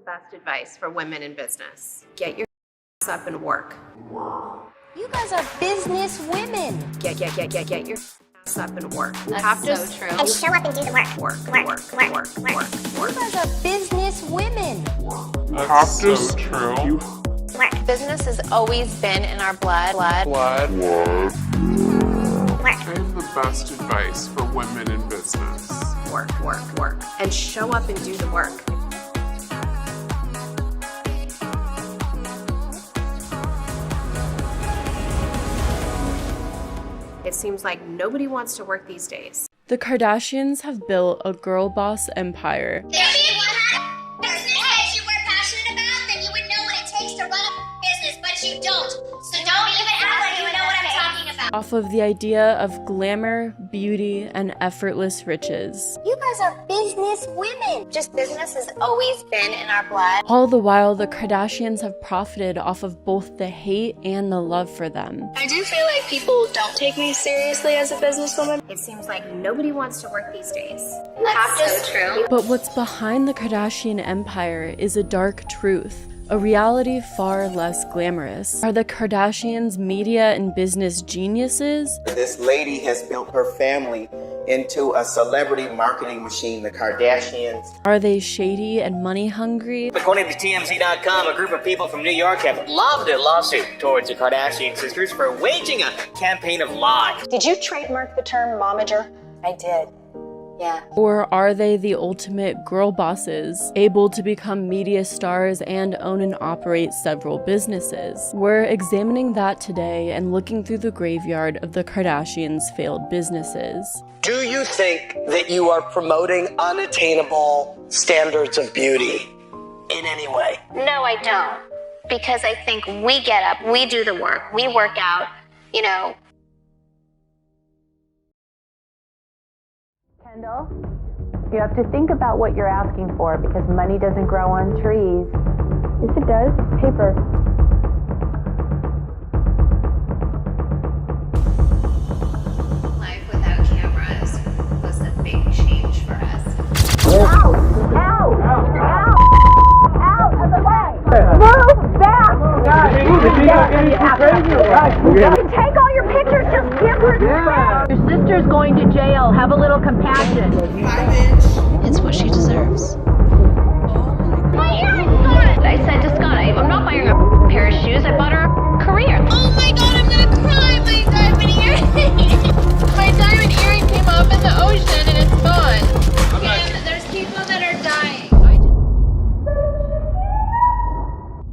best advice for women in business. Get your up and work. You guys are business women. Get your up and work. That's so true. And show up and do the work. You guys are business women. That's so true. Business has always been in our blood. And the best advice for women in business. Work. And show up and do the work. It seems like nobody wants to work these days. The Kardashians have built a girl boss empire. If you had business that you were passionate about, then you would know what it takes to run a business, but you don't. So don't even act like you know what I'm talking about. Off of the idea of glamour, beauty, and effortless riches. You guys are business women. Just business has always been in our blood. All the while, the Kardashians have profited off of both the hate and the love for them. I do feel like people don't take me seriously as a businesswoman. It seems like nobody wants to work these days. That's so true. But what's behind the Kardashian empire is a dark truth. A reality far less glamorous. Are the Kardashians media and business geniuses? This lady has built her family into a celebrity marketing machine, the Kardashians. Are they shady and money hungry? According to TMZ.com, a group of people from New York have lobbed a lawsuit towards the Kardashian sisters for waging a campaign of lies. Did you trademark the term momager? I did. Yeah. Or are they the ultimate girl bosses, able to become media stars and own and operate several businesses? We're examining that today and looking through the graveyard of the Kardashians' failed businesses. Do you think that you are promoting unattainable standards of beauty in any way? No, I don't. Because I think we get up, we do the work, we work out, you know. Kendall, you have to think about what you're asking for because money doesn't grow on trees. Yes, it does. It's paper. Life without cameras was a big change for us. Out of the way! Move back! Take all your pictures, just give her the Your sister's going to jail. Have a little compassion. Hi, bitch. It's what she deserves. My earring's gone! I said to Scott, I'm not buying her a pair of shoes, I bought her a career. Oh my god, I'm gonna cry! My diamond earring! My diamond earring came up in the ocean and it's gone. And there's people that are dying.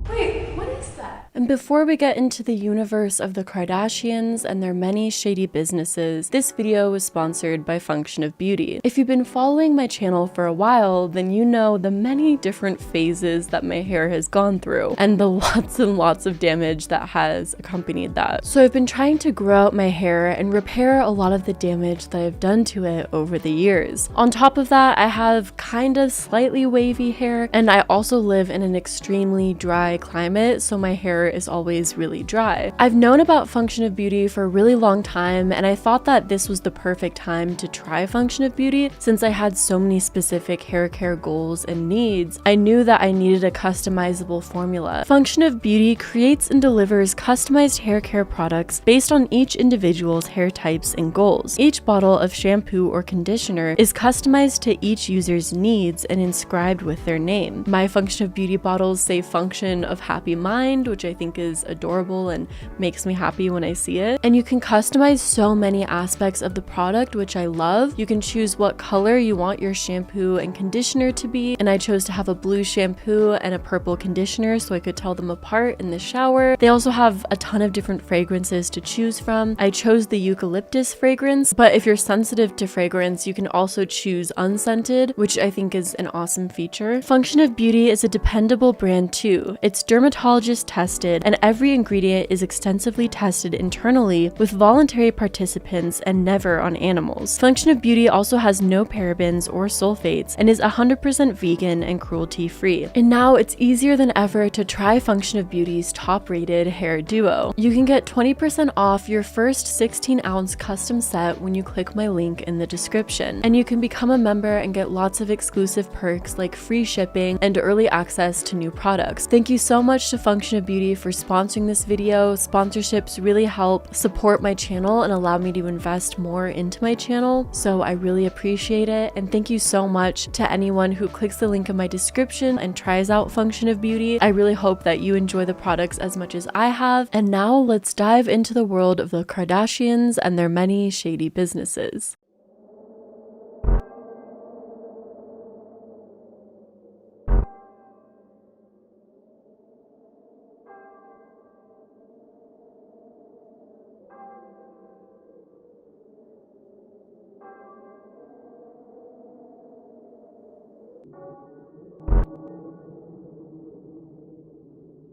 Wait, what is that? And before we get into the universe of the Kardashians and their many shady businesses, this video was sponsored by Function of Beauty. If you've been following my channel for a while, then you know the many different phases that my hair has gone through and the lots and lots of damage that has accompanied that. So I've been trying to grow out my hair and repair a lot of the damage that I've done to it over the years. On top of that, I have kind of slightly wavy hair, and I also live in an extremely dry climate, so my hair is always really dry. I've known about Function of Beauty for a really long time, and I thought that this was the perfect time to try Function of Beauty since I had so many specific hair care goals and needs. I knew that I needed a customizable formula. Function of Beauty creates and delivers customized hair care products based on each individual's hair types and goals. Each bottle of shampoo or conditioner is customized to each user's needs and inscribed with their name. My Function of Beauty bottles say Function of Happy Mind, which I think is adorable and makes me happy when I see it. And you can customize so many aspects of the product, which I love. You can choose what color you want your shampoo and conditioner to be, and I chose to have a blue shampoo and a purple conditioner so I could tell them apart in the shower. They also have a ton of different fragrances to choose from. I chose the eucalyptus fragrance, but if you're sensitive to fragrance, you can also choose unscented, which I think is an awesome feature. Function of Beauty is a dependable brand too. It's dermatologist tested tested, and every ingredient is extensively tested internally with voluntary participants and never on animals. Function of Beauty also has no parabens or sulfates and is 100% vegan and cruelty-free. And now it's easier than ever to try Function of Beauty's top-rated hair duo. You can get 20% off your first 16-ounce custom set when you click my link in the description. And you can become a member and get lots of exclusive perks like free shipping and early access to new products. Thank you so much to Function of Beauty for sponsoring this video. Sponsorships really help support my channel and allow me to invest more into my channel, so I really appreciate it. And thank you so much to anyone who clicks the link in my description and tries out Function of Beauty. I really hope that you enjoy the products as much as I have. And now let's dive into the world of the Kardashians and their many shady businesses.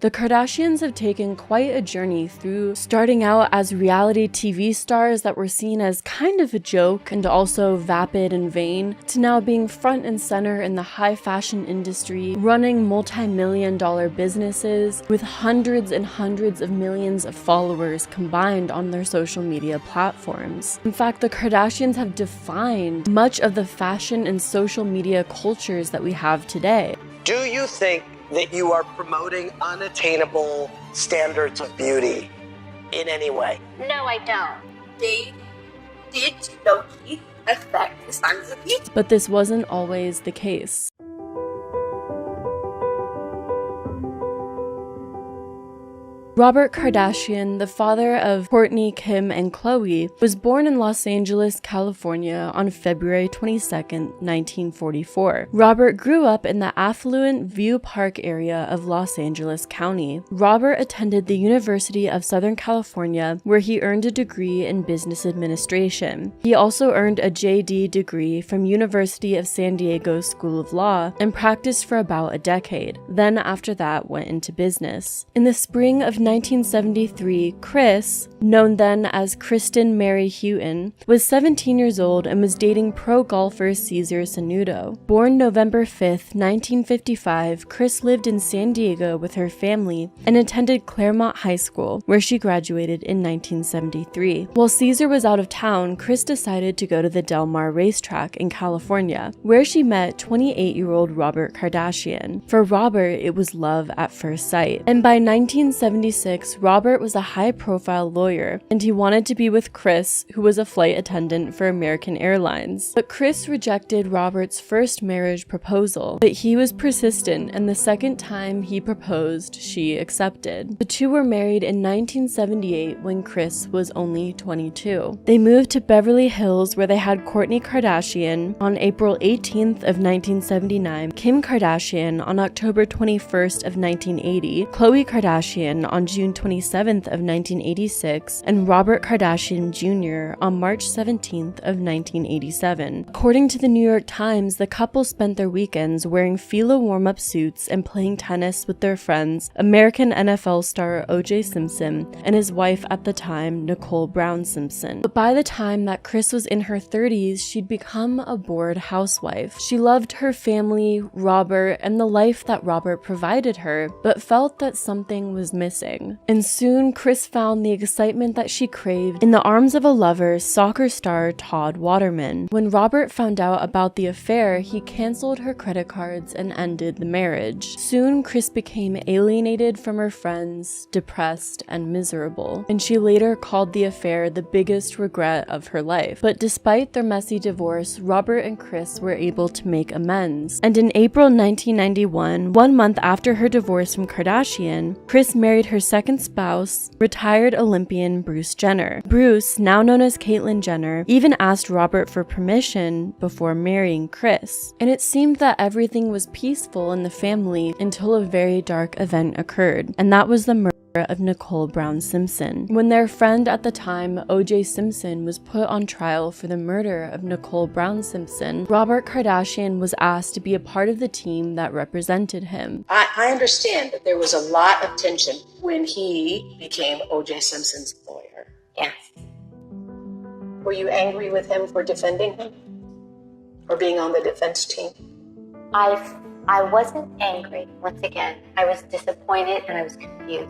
The Kardashians have taken quite a journey through starting out as reality TV stars that were seen as kind of a joke and also vapid and vain, to now being front and center in the high fashion industry, running multi-million-dollar businesses with hundreds and hundreds of millions of followers combined on their social media platforms. In fact, the Kardashians have defined much of the fashion and social media cultures that we have today. Do you think that you are promoting unattainable standards of beauty in any way? No, I don't. They did low-key affect the standards of beauty. But this wasn't always the case. Robert Kardashian, the father of Kourtney, Kim, and Khloe, was born in Los Angeles, California on February 22, 1944. Robert grew up in the affluent View Park area of Los Angeles County. Robert attended the University of Southern California, where he earned a degree in business administration. He also earned a JD degree from University of San Diego School of Law and practiced for about a decade. Then after that, went into business. In the spring of 1973, Kris, known then as Kristen Mary Houghton, was 17 years old and was dating pro golfer Cesar Sanudo. Born November 5, 1955, Kris lived in San Diego with her family and attended Claremont High School, where she graduated in 1973. While Cesar was out of town, Kris decided to go to the Del Mar racetrack in California, where she met 28-year-old Robert Kardashian. For Robert, it was love at first sight. And by 1976, Robert was a high-profile lawyer, and he wanted to be with Kris, who was a flight attendant for American Airlines. But Kris rejected Robert's first marriage proposal, but he was persistent, and the second time he proposed, she accepted. The two were married in 1978 when Kris was only 22. They moved to Beverly Hills, where they had Kourtney Kardashian on April 18th of 1979, Kim Kardashian on October 21st of 1980, Khloe Kardashian on June 27th of 1986, and Robert Kardashian Jr. on March 17th of 1987. According to the New York Times, the couple spent their weekends wearing Fila warm-up suits and playing tennis with their friends, American NFL star O.J. Simpson and his wife at the time, Nicole Brown Simpson. But by the time that Kris was in her 30s, she'd become a bored housewife. She loved her family, Robert, and the life that Robert provided her, but felt that something was missing. And soon, Kris found the excitement that she craved in the arms of a lover, soccer star Todd Waterman. When Robert found out about the affair, he canceled her credit cards and ended the marriage. Soon, Kris became alienated from her friends, depressed, and miserable, and she later called the affair the biggest regret of her life. But despite their messy divorce, Robert and Kris were able to make amends. And in April 1991, 1 month after her divorce from Kardashian, Kris married her second spouse, retired Olympian Bruce Jenner. Bruce, now known as Caitlyn Jenner, even asked Robert for permission before marrying Kris. And it seemed that everything was peaceful in the family until a very dark event occurred, and that was the murder of Nicole Brown Simpson. When their friend at the time, O.J. Simpson, was put on trial for the murder of Nicole Brown Simpson, Robert Kardashian was asked to be a part of the team that represented him. I understand that there was a lot of tension when he became O.J. Simpson's lawyer. Yes. Were you angry with him for defending him? Or being on the defense team? I wasn't angry. Once again, I was disappointed and I was confused.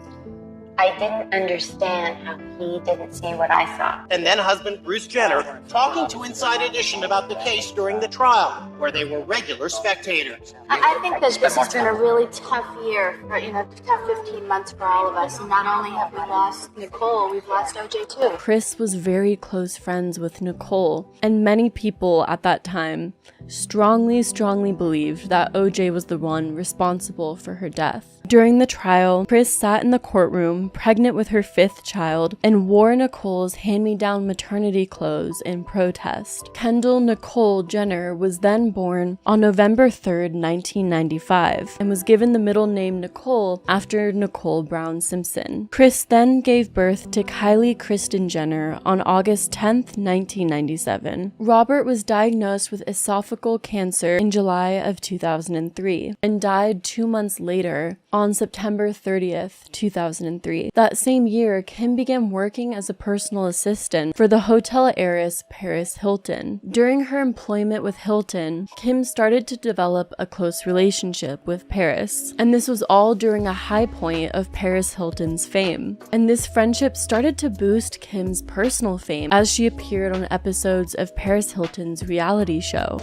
I didn't understand how he didn't see what I saw. And then husband Bruce Jenner talking to Inside Edition about the case during the trial, where they were regular spectators. I think that this has been a really tough year, or, tough 15 months for all of us. And not only have we lost Nicole, we've lost OJ too. Kris was very close friends with Nicole, and many people at that time strongly believed that OJ was the one responsible for her death. During the trial, Kris sat in the courtroom, pregnant with her 5th child, and wore Nicole's hand-me-down maternity clothes in protest. Kendall Nicole Jenner was then born on November 3rd, 1995, and was given the middle name Nicole after Nicole Brown Simpson. Kris then gave birth to Kylie Kristen Jenner on August 10th, 1997. Robert was diagnosed with esophageal cancer in July of 2003, and died 2 months later on September 30th, 2003. That same year, Kim began working as a personal assistant for the hotel heiress Paris Hilton. During her employment with Hilton, Kim started to develop a close relationship with Paris, and this was all during a high point of Paris Hilton's fame. And this friendship started to boost Kim's personal fame as she appeared on episodes of Paris Hilton's reality show.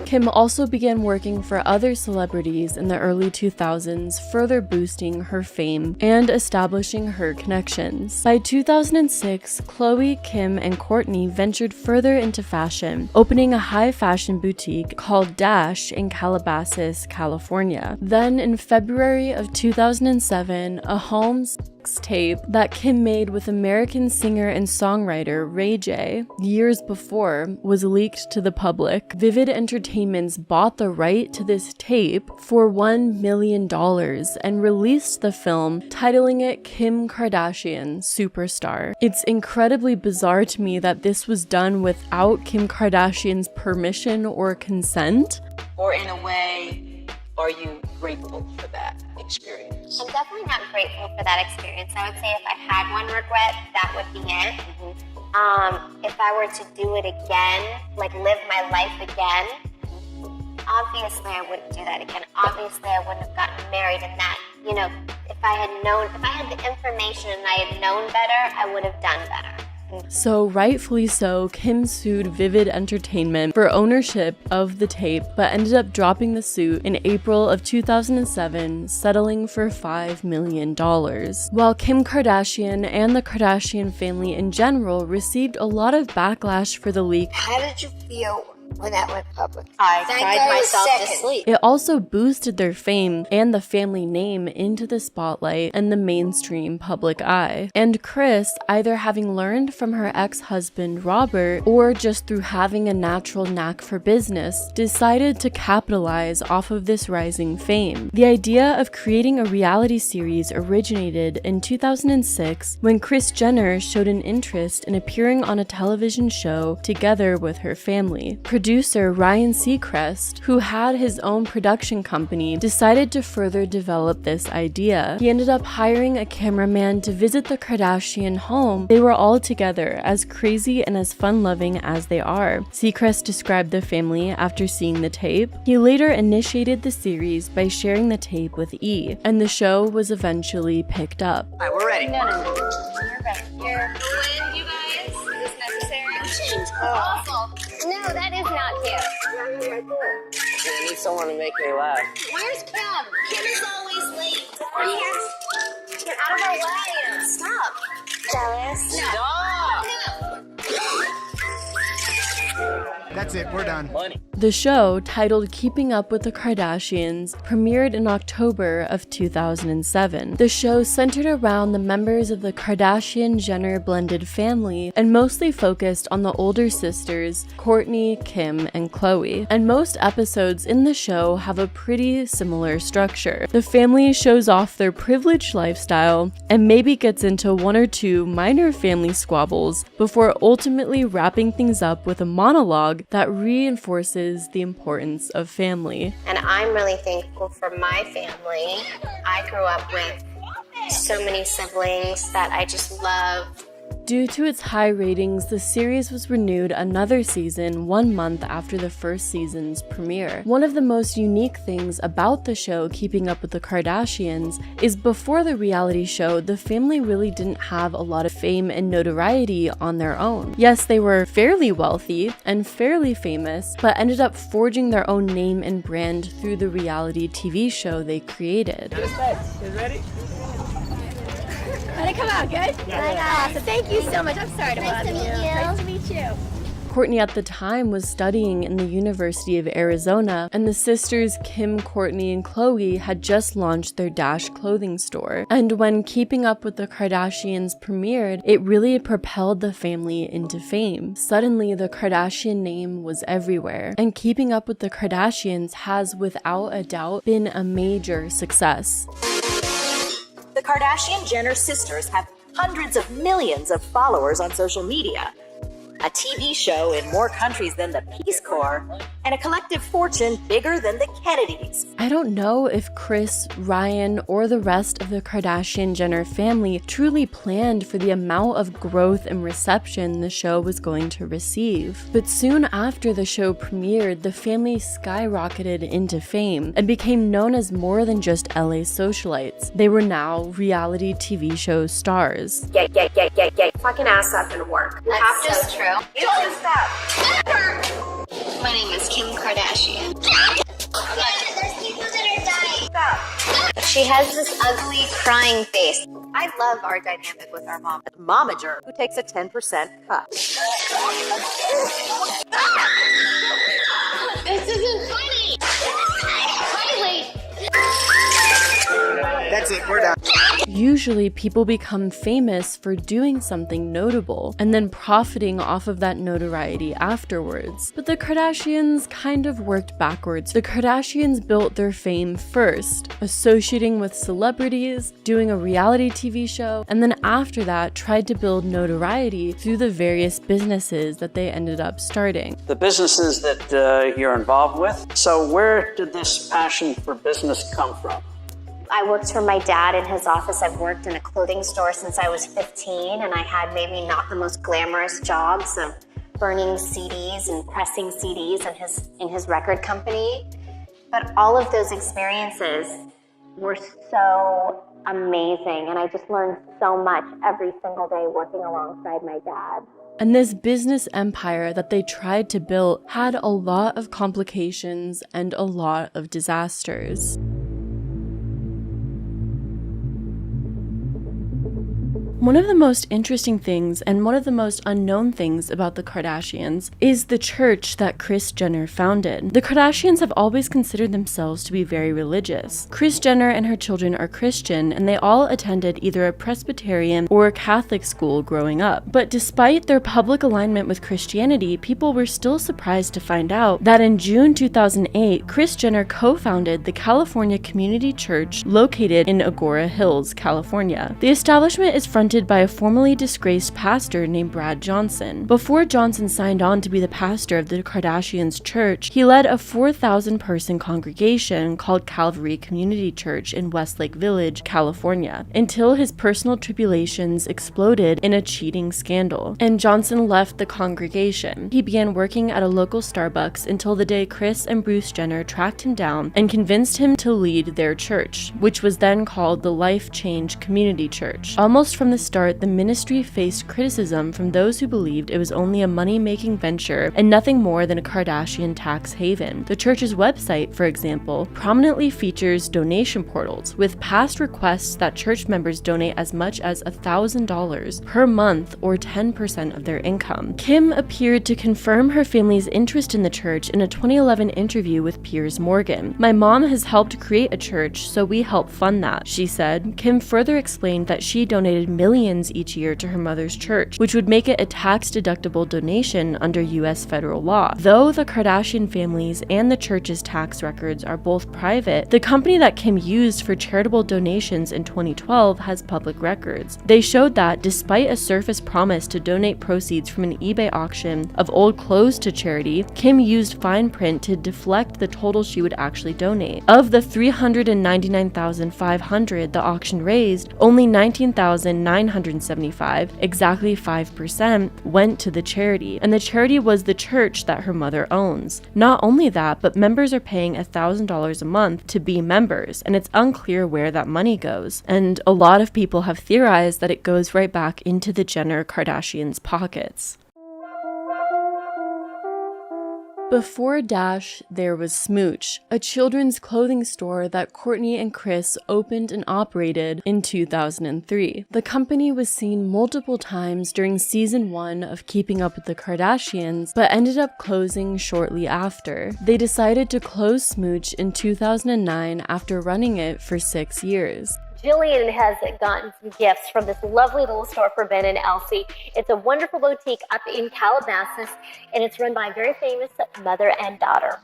Kim also began working for other celebrities in the early 2000s, further boosting her fame and establishing her connections. By 2006, Khloe, Kim, and Kourtney ventured further into fashion, opening a high fashion boutique called Dash in Calabasas, California. Then in February of 2007, a home tape that Kim made with American singer and songwriter Ray J years before was leaked to the public. Vivid Entertainments bought the right to this tape for $1 million and released the film, titling it Kim Kardashian Superstar. It's incredibly bizarre to me that this was done without Kim Kardashian's permission or consent. Or in a way, are you grateful for that experience? I'm definitely not grateful for that experience. I would say if I had one regret, that would be it. If I were to do it again, like live my life again, obviously I wouldn't do that again. Obviously I wouldn't have gotten married, and that, if I had the information and I had known better, I would have done better. So rightfully so, Kim sued Vivid Entertainment for ownership of the tape, but ended up dropping the suit in April of 2007, settling for $5 million. While Kim Kardashian and the Kardashian family in general received a lot of backlash for the leak, How did you feel when that went public? I cried myself to sleep. it also boosted their fame and the family name into the spotlight and the mainstream public eye. And Kris, either having learned from her ex-husband Robert or just through having a natural knack for business, decided to capitalize off of this rising fame. The idea of creating a reality series originated in 2006 when Kris Jenner showed an interest in appearing on a television show together with her family. Producer Ryan Seacrest, who had his own production company, decided to further develop this idea. He ended up hiring a cameraman to visit the Kardashian home. They were all together, as crazy and as fun-loving as they are. Seacrest described the family after seeing the tape. He later initiated the series by sharing the tape with E, and the show was eventually picked up. All right, we're ready. No. You're ready. When, you guys? Is this necessary? Awful. No, that is not cute. I need someone to make me laugh. Where's Kim? Kim is always late. Get out of our way. Stop. Jealous? Stop! No. That's it, we're done. Money. The show, titled Keeping Up with the Kardashians, premiered in October of 2007. The show centered around the members of the Kardashian-Jenner blended family and mostly focused on the older sisters, Kourtney, Kim, and Khloe. And most episodes in the show have a pretty similar structure. The family shows off their privileged lifestyle and maybe gets into one or two minor family squabbles before ultimately wrapping things up with a monologue that reinforces the importance of family. And I'm really thankful for my family. I grew up with so many siblings that I just love. Due to its high ratings, the series was renewed another season 1 month after the first season's premiere. One of the most unique things about the show Keeping Up with the Kardashians is before the reality show, the family really didn't have a lot of fame and notoriety on their own. Yes, they were fairly wealthy and fairly famous, but ended up forging their own name and brand through the reality TV show they created. Ready? How'd it come out? Good? Yeah. Awesome. Thank you so much. I'm sorry to bother you. Nice to meet you. Kourtney at the time was studying in the University of Arizona, and the sisters Kim, Kourtney, and Khloe had just launched their Dash clothing store. And when Keeping Up with the Kardashians premiered, it really propelled the family into fame. Suddenly, the Kardashian name was everywhere, and Keeping Up with the Kardashians has, without a doubt, been a major success. The Kardashian-Jenner sisters have hundreds of millions of followers on social media, a TV show in more countries than the Peace Corps, and a collective fortune bigger than the Kennedys. I don't know if Kris, Ryan, or the rest of the Kardashian-Jenner family truly planned for the amount of growth and reception the show was going to receive. But soon after the show premiered, the family skyrocketed into fame and became known as more than just LA socialites. They were now reality TV show stars. Get fucking ass up and work. You have to. So true. Don't stop. My name is Kim Kardashian. There's people that are dying. Stop. She has this ugly crying face. I love our dynamic with our mom. Momager, who takes a 10% cut. This isn't funny. Kylie. That's it, we're done. Usually, people become famous for doing something notable and then profiting off of that notoriety afterwards. But the Kardashians kind of worked backwards. The Kardashians built their fame first, associating with celebrities, doing a reality TV show, and then after that, tried to build notoriety through the various businesses that they ended up starting. The businesses that you're involved with. So where did this passion for business come from? I worked for my dad in his office. I've worked in a clothing store since I was 15, and I had maybe not the most glamorous jobs of burning CDs and pressing CDs in his record company. But all of those experiences were so amazing, and I just learned so much every single day working alongside my dad. And this business empire that they tried to build had a lot of complications and a lot of disasters. One of the most interesting things and one of the most unknown things about the Kardashians is the church that Kris Jenner founded. The Kardashians have always considered themselves to be very religious. Kris Jenner and her children are Christian, and they all attended either a Presbyterian or a Catholic school growing up. But despite their public alignment with Christianity, people were still surprised to find out that in June 2008, Kris Jenner co-founded the California Community Church located in Agora Hills, California. The establishment is fronted by a formerly disgraced pastor named Brad Johnson. Before Johnson signed on to be the pastor of the Kardashians' church, he led a 4,000-person congregation called Calvary Community Church in Westlake Village, California, until his personal tribulations exploded in a cheating scandal, and Johnson left the congregation. He began working at a local Starbucks until the day Kris and Bruce Jenner tracked him down and convinced him to lead their church, which was then called the Life Change Community Church. Almost from the the start, the ministry faced criticism from those who believed it was only a money-making venture and nothing more than a Kardashian tax haven. The church's website, for example, prominently features donation portals, with past requests that church members donate as much as $1,000 per month or 10% of their income. Kim appeared to confirm her family's interest in the church in a 2011 interview with Piers Morgan. "My mom has helped create a church, so we help fund that," she said. Kim further explained that she donated millions each year to her mother's church, which would make it a tax-deductible donation under US federal law. Though the Kardashian families and the church's tax records are both private, the company that Kim used for charitable donations in 2012 has public records. They showed that, despite a surface promise to donate proceeds from an eBay auction of old clothes to charity, Kim used fine print to deflect the total she would actually donate. Of the $399,500 the auction raised, only $19,975, exactly 5%, went to the charity, and the charity was the church that her mother owns. Not only that, but members are paying $1,000 a month to be members, and it's unclear where that money goes. And a lot of people have theorized that it goes right back into the Jenner Kardashians' pockets. Before Dash, there was Smooch, a children's clothing store that Kourtney and Kris opened and operated in 2003. The company was seen multiple times during season 1 of Keeping Up with the Kardashians, but ended up closing shortly after. They decided to close Smooch in 2009 after running it for 6 years. Jillian has gotten some gifts from this lovely little store for Ben and Elsie. It's a wonderful boutique up in Calabasas, and it's run by a very famous mother and daughter.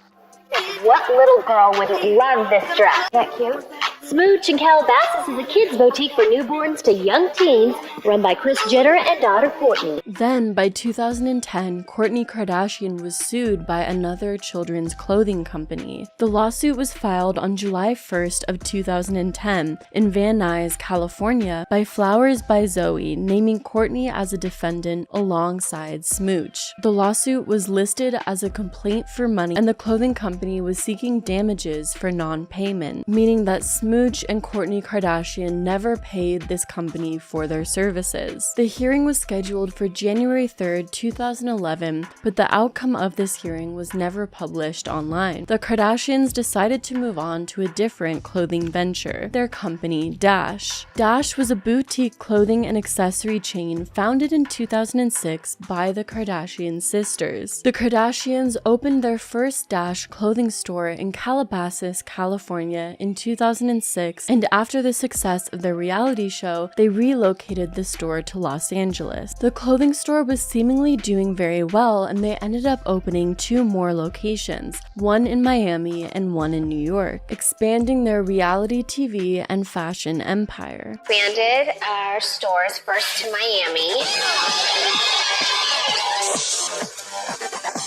What little girl would love this dress? Isn't that cute? Smooch in Calabasas is a kids' boutique for newborns to young teens, run by Kris Jenner and daughter Kourtney. Then, by 2010, Kourtney Kardashian was sued by another children's clothing company. The lawsuit was filed on July 1st of 2010 in Van Nuys, California, by Flowers by Zoe, naming Kourtney as a defendant alongside Smooch. The lawsuit was listed as a complaint for money, and the clothing company was seeking damages for non-payment, meaning that Smooch and Kourtney Kardashian never paid this company for their services. The hearing was scheduled for January 3rd, 2011, but the outcome of this hearing was never published online. The Kardashians decided to move on to a different clothing venture, their company Dash. Dash was a boutique clothing and accessory chain founded in 2006 by the Kardashian sisters. The Kardashians opened their first Dash clothing store in Calabasas, California in 2006, and after the success of their reality show, they relocated the store to Los Angeles. The clothing store was seemingly doing very well, and they ended up opening 2 more locations, one in Miami and one in New York, expanding their reality TV and fashion empire. Expanded our stores first to Miami,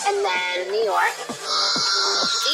and then New York.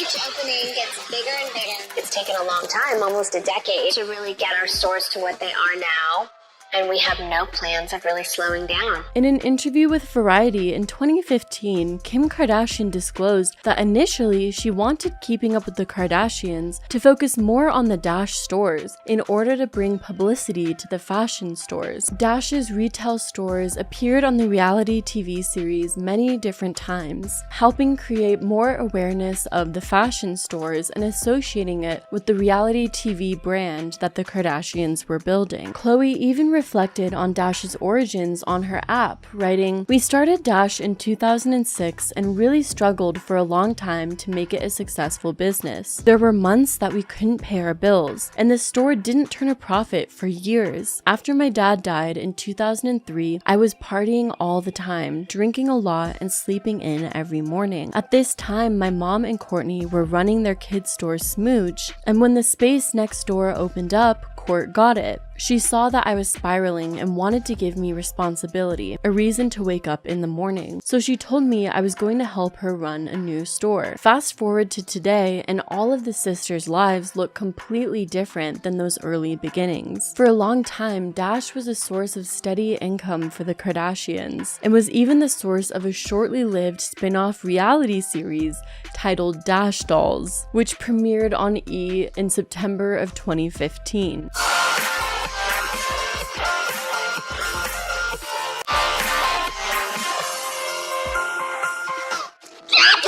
Each opening gets bigger and bigger. It's taken a long time, almost a decade, to really get our stores to what they are now. And we have no plans of really slowing down. In an interview with Variety in 2015, Kim Kardashian disclosed that initially she wanted Keeping Up with the Kardashians to focus more on the Dash stores in order to bring publicity to the fashion stores. Dash's retail stores appeared on the reality TV series many different times, helping create more awareness of the fashion stores and associating it with the reality TV brand that the Kardashians were building. Khloe even reflected on Dash's origins on her app, writing, "We started Dash in 2006 and really struggled for a long time to make it a successful business. There were months that we couldn't pay our bills, and the store didn't turn a profit for years. After my dad died in 2003, I was partying all the time, drinking a lot and sleeping in every morning. At this time, my mom and Kourtney were running their kids' store Smooch, and when the space next door opened up, Kourt got it. She saw that I was spiraling and wanted to give me responsibility, a reason to wake up in the morning. So she told me I was going to help her run a new store." Fast forward to today, and all of the sisters' lives look completely different than those early beginnings. For a long time, Dash was a source of steady income for the Kardashians, and was even the source of a shortly lived spin-off reality series titled Dash Dolls, which premiered on E! In September of 2015.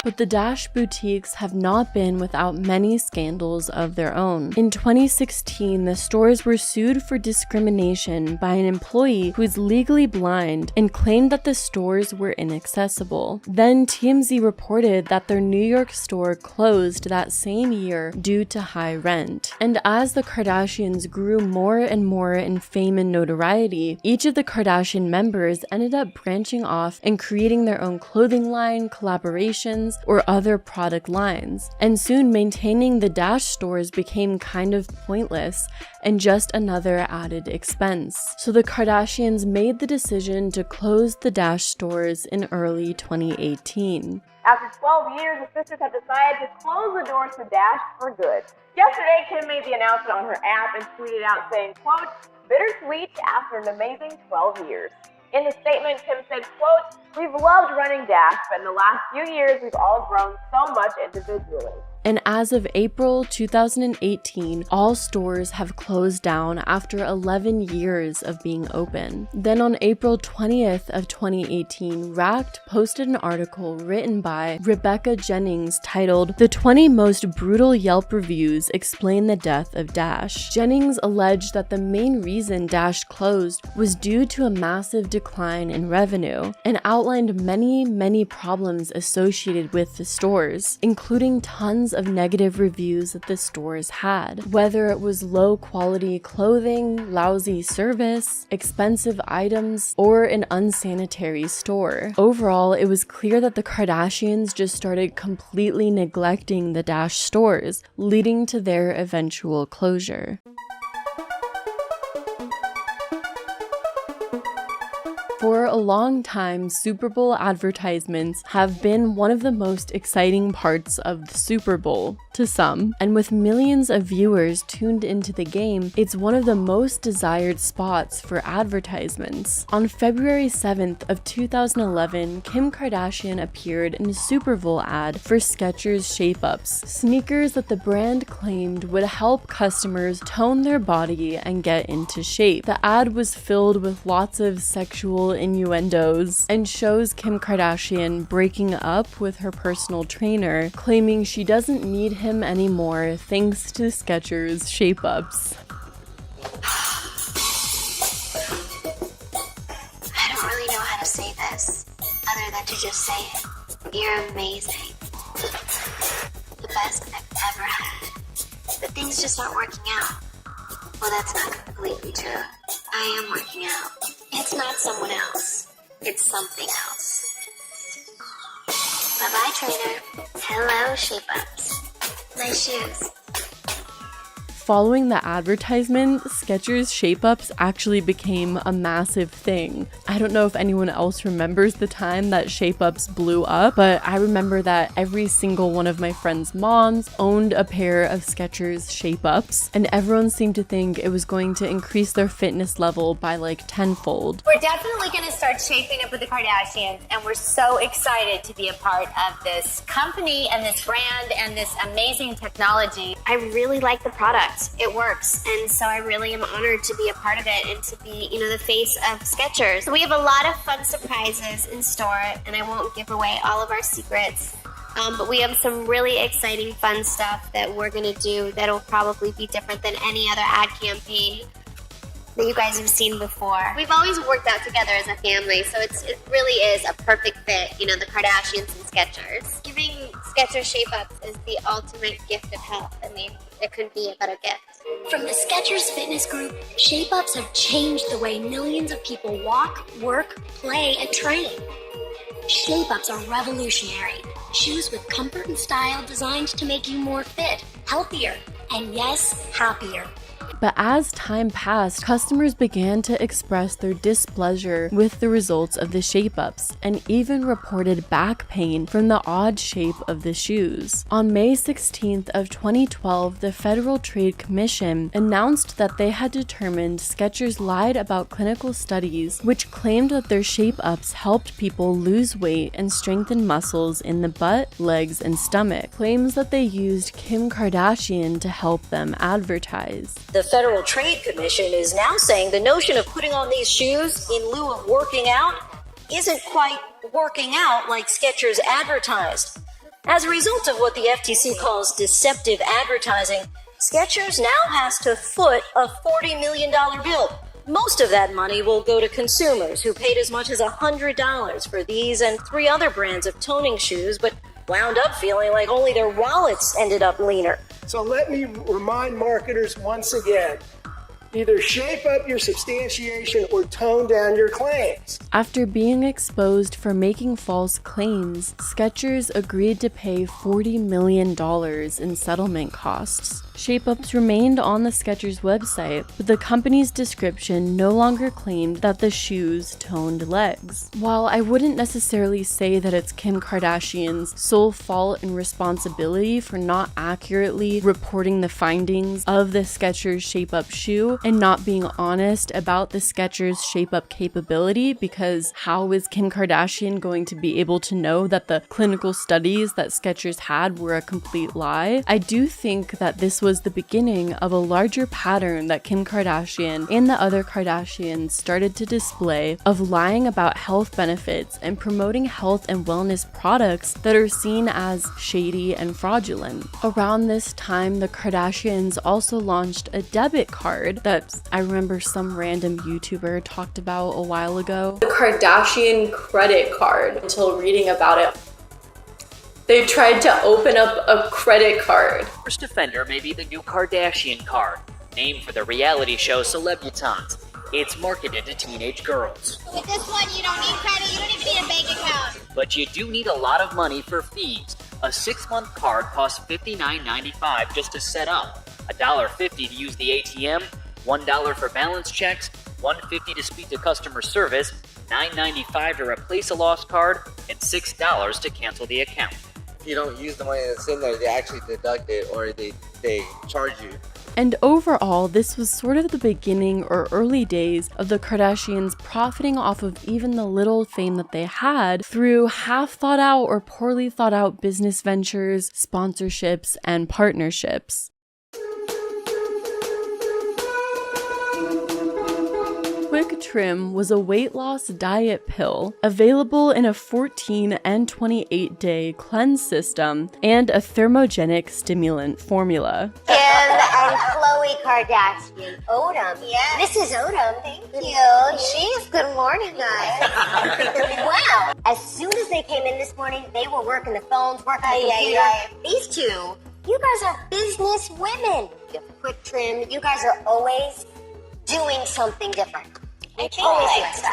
But the Dash boutiques have not been without many scandals of their own. In 2016, the stores were sued for discrimination by an employee who is legally blind and claimed that the stores were inaccessible. Then TMZ reported that their New York store closed that same year due to high rent. And as the Kardashians grew more and more in fame and notoriety, each of the Kardashian members ended up branching off and creating their own clothing line, collaborations, or other product lines. And soon maintaining the Dash stores became kind of pointless and just another added expense. So the Kardashians made the decision to close the Dash stores in early 2018. After 12 years, the sisters have decided to close the doors to Dash for good. Yesterday, Kim made the announcement on her app and tweeted out saying, quote, "Bittersweet after an amazing 12 years. In the statement, Kim said, quote, "We've loved running Dash, but in the last few years, we've all grown so much individually." And as of April 2018, all stores have closed down after 11 years of being open. Then on April 20th of 2018, Wrapped posted an article written by Rebecca Jennings titled, "The 20 Most Brutal Yelp Reviews Explain the Death of Dash." Jennings alleged that the main reason Dash closed was due to a massive decline in revenue, and outlined many problems associated with the stores, including tons of negative reviews that the stores had. Whether it was low quality clothing, lousy service, expensive items, or an unsanitary store. Overall, it was clear that the Kardashians just started completely neglecting the Dash stores, leading to their eventual closure. For a long time, Super Bowl advertisements have been one of the most exciting parts of the Super Bowl, to some, and with millions of viewers tuned into the game, it's one of the most desired spots for advertisements. On February 7th of 2011, Kim Kardashian appeared in a Super Bowl ad for Skechers Shapeups, sneakers that the brand claimed would help customers tone their body and get into shape. The ad was filled with lots of sexual innuendos and shows Kim Kardashian breaking up with her personal trainer, claiming she doesn't need him anymore thanks to Skechers Shapeups. I don't really know how to say this, other than to just say it. You're amazing. The best I've ever had. But things just aren't working out. Well, that's not completely true. I am working out. It's not someone else. It's something else. Bye-bye, trainer. Hello, Shapeups. Nice shoes. Following the advertisement, Skechers Shapeups actually became a massive thing. I don't know if anyone else remembers the time that Shapeups blew up, but I remember that every single one of my friends' moms owned a pair of Skechers Shapeups, and everyone seemed to think it was going to increase their fitness level by like tenfold. We're definitely going to start shaping up with the Kardashians, and we're so excited to be a part of this company and this brand and this amazing technology. I really like the product. It works, and so I really am honored to be a part of it and to be, the face of Skechers. We have a lot of fun surprises in store, and I won't give away all of our secrets, but we have some really exciting fun stuff that we're going to do that'll probably be different than any other ad campaign that you guys have seen before. We've always worked out together as a family, so it really is a perfect fit, the Kardashians and Skechers. Giving Skechers Shapeups is the ultimate gift of health. I mean, there couldn't be a better gift. From the Skechers Fitness Group, Shapeups have changed the way millions of people walk, work, play, and train. Shapeups are revolutionary. Shoes with comfort and style designed to make you more fit, healthier, and yes, happier. But as time passed, customers began to express their displeasure with the results of the Shapeups and even reported back pain from the odd shape of the shoes. On May 16th of 2012, the Federal Trade Commission announced that they had determined Skechers lied about clinical studies which claimed that their Shapeups helped people lose weight and strengthen muscles in the butt, legs, and stomach, claims that they used Kim Kardashian to help them advertise. The Federal Trade Commission is now saying the notion of putting on these shoes in lieu of working out isn't quite working out like Skechers advertised. As a result of what the FTC calls deceptive advertising, Skechers now has to foot a $40 million bill. Most of that money will go to consumers who paid as much as $100 for these and 3 other brands of toning shoes, but wound up feeling like only their wallets ended up leaner. So let me remind marketers once again, either shape up your substantiation or tone down your claims. After being exposed for making false claims, Skechers agreed to pay $40 million in settlement costs. Shapeups remained on the Skechers website, but the company's description no longer claimed that the shoes toned legs. While I wouldn't necessarily say that it's Kim Kardashian's sole fault and responsibility for not accurately reporting the findings of the Skechers Shapeup shoe and not being honest about the Skechers Shapeup capability, because how is Kim Kardashian going to be able to know that the clinical studies that Skechers had were a complete lie? I do think that this was the beginning of a larger pattern that Kim Kardashian and the other Kardashians started to display of lying about health benefits and promoting health and wellness products that are seen as shady and fraudulent. Around this time, the Kardashians also launched a debit card that I remember some random YouTuber talked about a while ago. The Kardashian credit card, until reading about it. They tried to open up a credit card. First offender may be the new Kardashian card, named for the reality show Celebutantes. It's marketed to teenage girls. With this one, you don't need credit, you don't even need a bank account. But you do need a lot of money for fees. A 6-month card costs $59.95 just to set up, $1.50 to use the ATM, $1 for balance checks, $1.50 to speak to customer service, $9.95 to replace a lost card, and $6 to cancel the account. If you don't use the money that's in there, they actually deduct it or they charge you. And overall, this was sort of the beginning or early days of the Kardashians profiting off of even the little fame that they had through half thought out or poorly thought out business ventures, sponsorships, and partnerships. Quick Trim was a weight loss diet pill available in a 14 and 28-day cleanse system and a thermogenic stimulant formula. Kim and Khloe Kardashian. Odom. Yes. Mrs. Odom. Thank you. Jeez, good morning, guys. Wow. As soon as they came in this morning, they were working the phones, working the computer. These two, you guys are business women. Quick Trim, you guys are always doing something different. I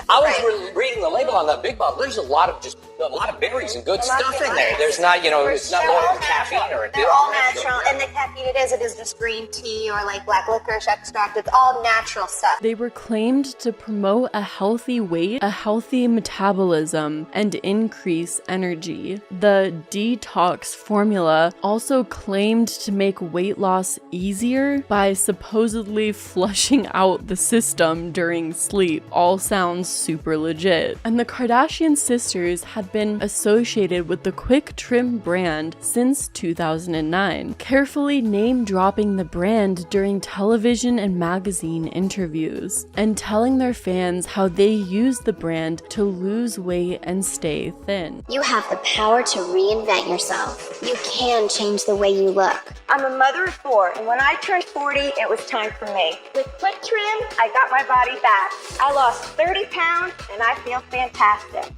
was reading the label on that Big Bottle. There's a lot of berries and good stuff in there. There's not, it's not loaded with caffeine or anything. They're all natural, and the caffeine it is just green tea or like black licorice extract. It's all natural stuff. They were claimed to promote a healthy weight, a healthy metabolism, and increase energy. The detox formula also claimed to make weight loss easier by supposedly flushing out the system during sleep. All sounds super legit. And the Kardashian sisters had been associated with the Quick Trim brand since 2009, carefully name-dropping the brand during television and magazine interviews, and telling their fans how they use the brand to lose weight and stay thin. You have the power to reinvent yourself. You can change the way you look. I'm a mother of 4, and when I turned 40, it was time for me. With Quick Trim, I got my body back. I lost 30 pounds, and I feel fantastic.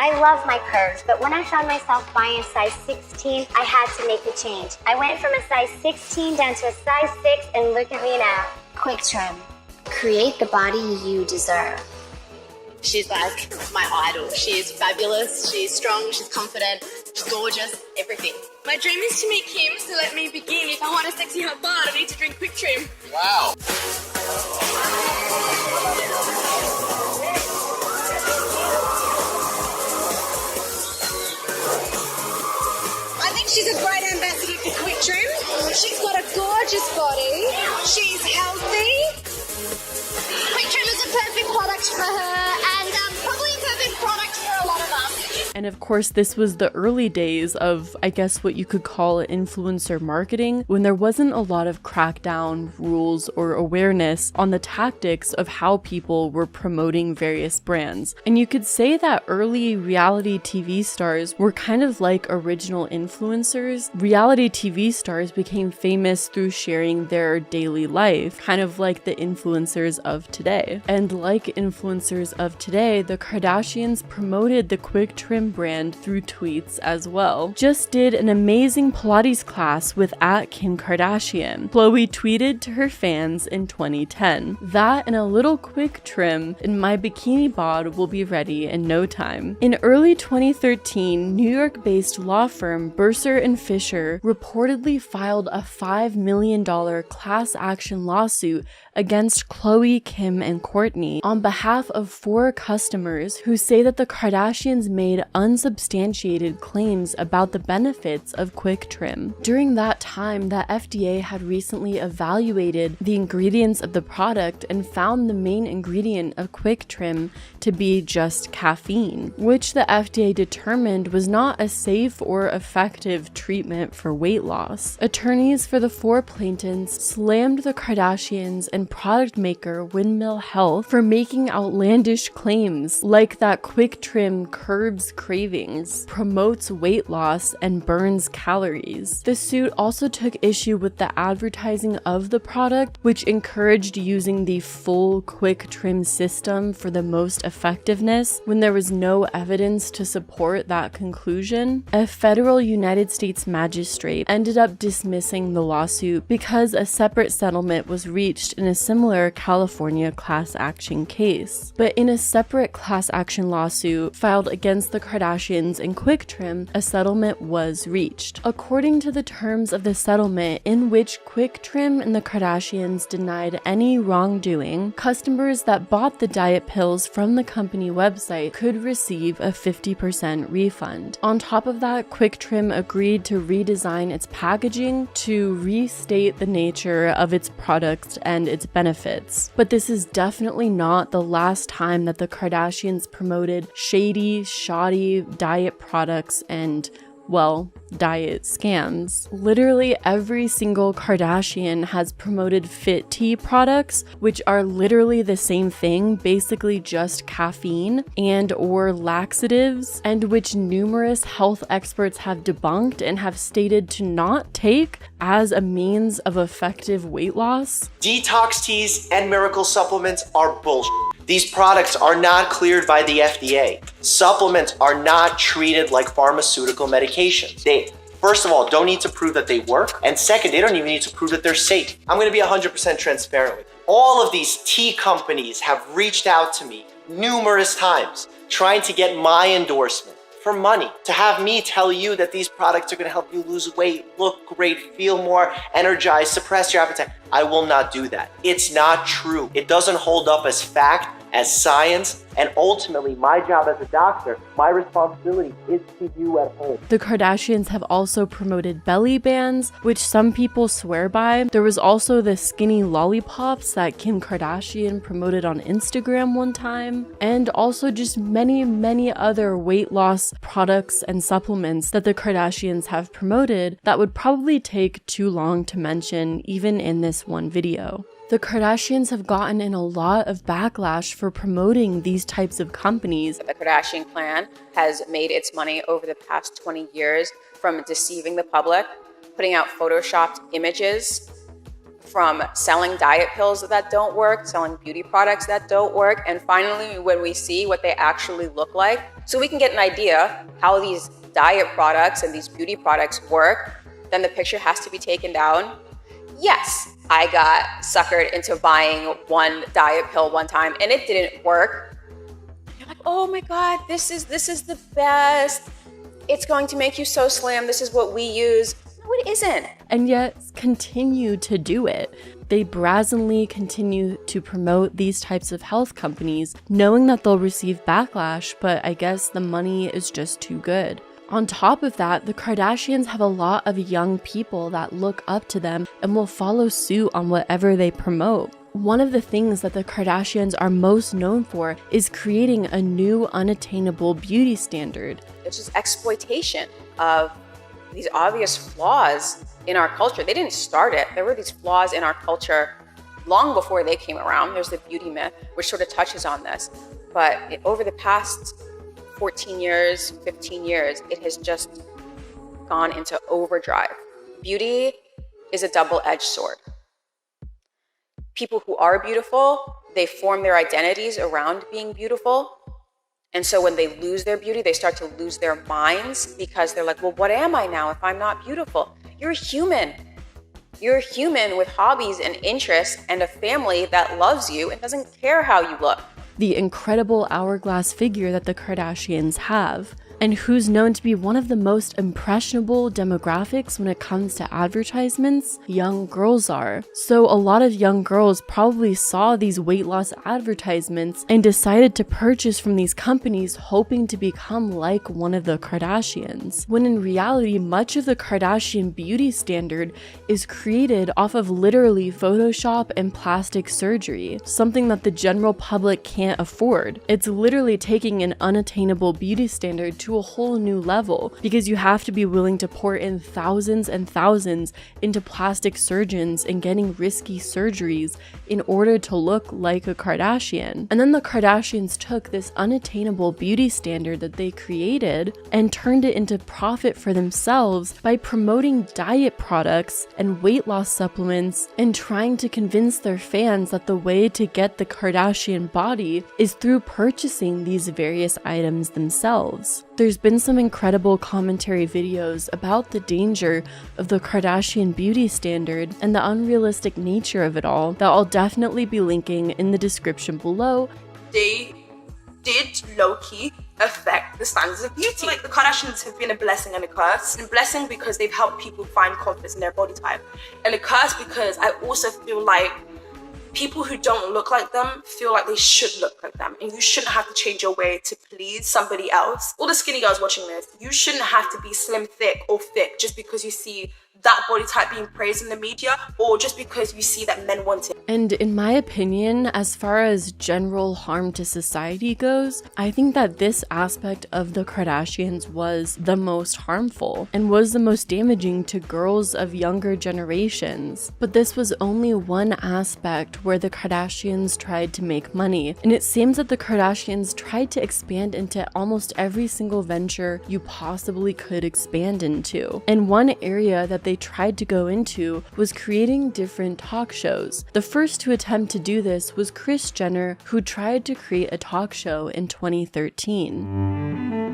I love my curves, but when I found myself buying a size 16, I had to make a change. I went from a size 16 down to a size 6, and look at me now. Quick Trim. Create the body you deserve. She's like my idol. She is fabulous, she's strong, she's confident, she's gorgeous, everything. My dream is to meet Kim, so let me begin. If I want a sexy hot bod, I need to drink Quick Trim. Wow. I think she's a great ambassador for Quick Trim. She's got a gorgeous body. She's healthy. Quick Trim is a perfect product for her, and probably a perfect product for a lot of us. And of course, this was the early days of, I guess, what you could call influencer marketing, when there wasn't a lot of crackdown rules or awareness on the tactics of how people were promoting various brands. And you could say that early reality TV stars were kind of like original influencers. Reality TV stars became famous through sharing their daily life, kind of like the influencers of today. And like influencers of today, the Kardashians promoted the quick trim brand through tweets as well. Just did an amazing Pilates class with @Kim Kardashian. Khloe tweeted to her fans in 2010, "That and a little quick trim and my bikini bod will be ready in no time." In early 2013, New York-based law firm Bursar and Fisher reportedly filed a $5 million class action lawsuit against Khloe, Kim, and Kourtney on behalf of 4 customers who say that the Kardashians made unsubstantiated claims about the benefits of quick trim. During that time, the FDA had recently evaluated the ingredients of the product and found the main ingredient of quick trim to be just caffeine, which the FDA determined was not a safe or effective treatment for weight loss. Attorneys for the 4 plaintiffs slammed the Kardashians and product maker Windmill Health for making outlandish claims like that quick trim curbs cravings, promotes weight loss, and burns calories. The suit also took issue with the advertising of the product, which encouraged using the full quick trim system for the most effectiveness when there was no evidence to support that conclusion. A federal United States magistrate ended up dismissing the lawsuit because a separate settlement was reached in a similar California class action case. But in a separate class action lawsuit filed against the Kardashians and Quick Trim, a settlement was reached. According to the terms of the settlement, in which Quick Trim and the Kardashians denied any wrongdoing, customers that bought the diet pills from the company website could receive a 50% refund. On top of that, Quick Trim agreed to redesign its packaging to restate the nature of its products and its benefits. But this is definitely not the last time that the Kardashians promoted shady, shoddy diet products and, well, diet scams. Literally every single Kardashian has promoted fit tea products, which are literally the same thing, basically just caffeine and or laxatives, and which numerous health experts have debunked and have stated to not take as a means of effective weight loss. Detox teas and miracle supplements are bullshit. These products are not cleared by the FDA. Supplements are not treated like pharmaceutical medications. They, first of all, don't need to prove that they work. And second, they don't even need to prove that they're safe. I'm gonna be 100% transparent with you. All of these tea companies have reached out to me numerous times trying to get my endorsement for money, to have me tell you that these products are gonna help you lose weight, look great, feel more energized, suppress your appetite. I will not do that. It's not true. It doesn't hold up as fact, as science, and ultimately my job as a doctor, my responsibility is to you at home. The Kardashians have also promoted belly bands, which some people swear by. There was also the skinny lollipops that Kim Kardashian promoted on Instagram one time, and also just many other weight loss products and supplements that the Kardashians have promoted that would probably take too long to mention even in this one video. The Kardashians have gotten in a lot of backlash for promoting these types of companies. The Kardashian clan has made its money over the past 20 years from deceiving the public, putting out photoshopped images, from selling diet pills that don't work, selling beauty products that don't work, and finally when we see what they actually look like, so we can get an idea how these diet products and these beauty products work, then the picture has to be taken down. Yes, I got suckered into buying one diet pill one time and it didn't work. You're like, oh my God, this is the best. It's going to make you so slim. This is what we use. No, it isn't. And yet continue to do it. They brazenly continue to promote these types of health companies, knowing that they'll receive backlash, but I guess the money is just too good. On top of that, the Kardashians have a lot of young people that look up to them and will follow suit on whatever they promote. One of the things that the Kardashians are most known for is creating a new unattainable beauty standard. It's just exploitation of these obvious flaws in our culture. They didn't start it. There were these flaws in our culture long before they came around. There's the beauty myth, which sort of touches on this. But over the past 14 years, 15 years, it has just gone into overdrive. Beauty is a double-edged sword. People who are beautiful, they form their identities around being beautiful. And so when they lose their beauty, they start to lose their minds because they're like, well, what am I now if I'm not beautiful? You're human. You're human with hobbies and interests and a family that loves you and doesn't care how you look. The incredible hourglass figure that the Kardashians have, and who's known to be one of the most impressionable demographics when it comes to advertisements, young girls are. So a lot of young girls probably saw these weight loss advertisements and decided to purchase from these companies hoping to become like one of the Kardashians, when in reality much of the Kardashian beauty standard is created off of literally Photoshop and plastic surgery, something that the general public can't afford. It's literally taking an unattainable beauty standard to a whole new level, because you have to be willing to pour in thousands and thousands into plastic surgeons and getting risky surgeries in order to look like a Kardashian. And then the Kardashians took this unattainable beauty standard that they created and turned it into profit for themselves by promoting diet products and weight loss supplements and trying to convince their fans that the way to get the Kardashian body is through purchasing these various items themselves. There's been some incredible commentary videos about the danger of the Kardashian beauty standard and the unrealistic nature of it all that I'll definitely be linking in the description below. They did low-key affect the standards of beauty. Like, the Kardashians have been a blessing and a curse. A blessing because they've helped people find confidence in their body type, and a curse because I also feel like people who don't look like them feel like they should look like them, and you shouldn't have to change your way to please somebody else. All the skinny girls watching this, you shouldn't have to be slim, thick, or thick just because you see that body type being praised in the media, or just because you see that men want it. And in my opinion, as far as general harm to society goes, I think that this aspect of the Kardashians was the most harmful and was the most damaging to girls of younger generations. But this was only one aspect where the Kardashians tried to make money, and it seems that the Kardashians tried to expand into almost every single venture you possibly could expand into. And one area that they tried to go into was creating different talk shows. The first to attempt to do this was Kris Jenner, who tried to create a talk show in 2013.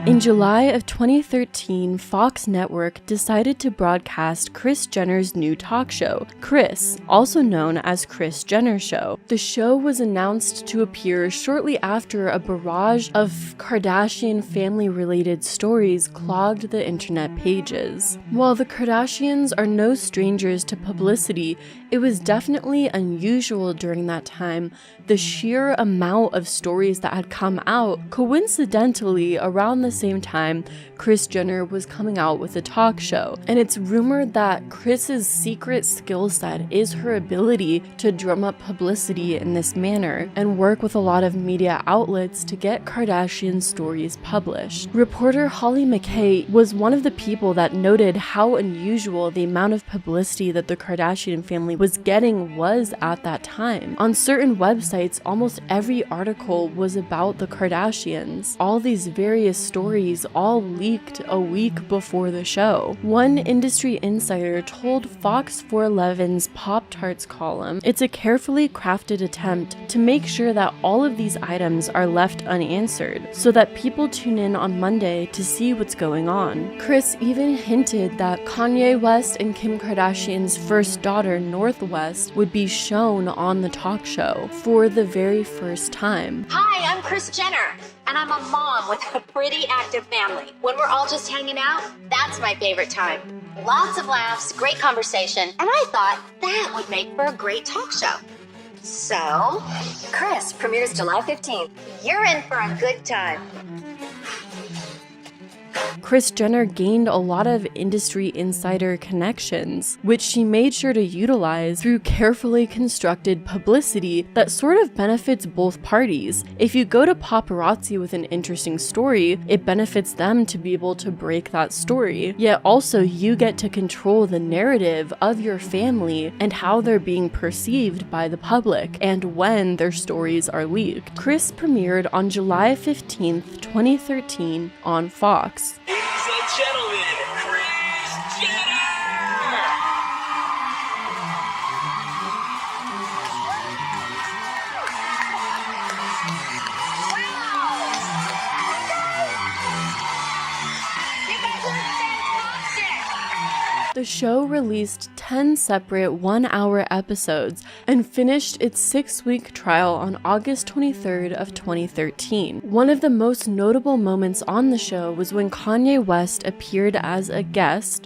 In July of 2013, Fox Network decided to broadcast Kris Jenner's new talk show, Kris, also known as Kris Jenner Show. The show was announced to appear shortly after a barrage of Kardashian family-related stories clogged the internet pages. While the Kardashians are no strangers to publicity, it was definitely unusual during that time the sheer amount of stories that had come out. Coincidentally, around the same time, Kris Jenner was coming out with a talk show, and it's rumored that Kris's secret skill set is her ability to drum up publicity in this manner and work with a lot of media outlets to get Kardashian stories published. Reporter Holly McKay was one of the people that noted how unusual the amount of publicity that the Kardashian family was getting was at that time. On certain websites, almost every article was about the Kardashians. All these various stories all leaked a week before the show. One industry insider told Fox 411's Pop-Tarts column, "It's a carefully crafted attempt to make sure that all of these items are left unanswered, so that people tune in on Monday to see what's going on." Kris even hinted that Kanye West and Kim Kardashian's first daughter, North West, would be shown on the talk show for the very first time. Hi, I'm Kris Jenner, and I'm a mom with a pretty active family. When we're all just hanging out, that's my favorite time. Lots of laughs, great conversation, and I thought that would make for a great talk show. So, Kris premieres July 15th. You're in for a good time. Kris Jenner gained a lot of industry insider connections, which she made sure to utilize through carefully constructed publicity that sort of benefits both parties. If you go to paparazzi with an interesting story, it benefits them to be able to break that story, yet also you get to control the narrative of your family and how they're being perceived by the public and when their stories are leaked. Kris premiered on July 15th, 2013 on Fox. Ladies and gentlemen, Kris Jenner! The show released 10 separate 1-hour episodes and finished its 6-week trial on August 23rd of 2013. One of the most notable moments on the show was when Kanye West appeared as a guest,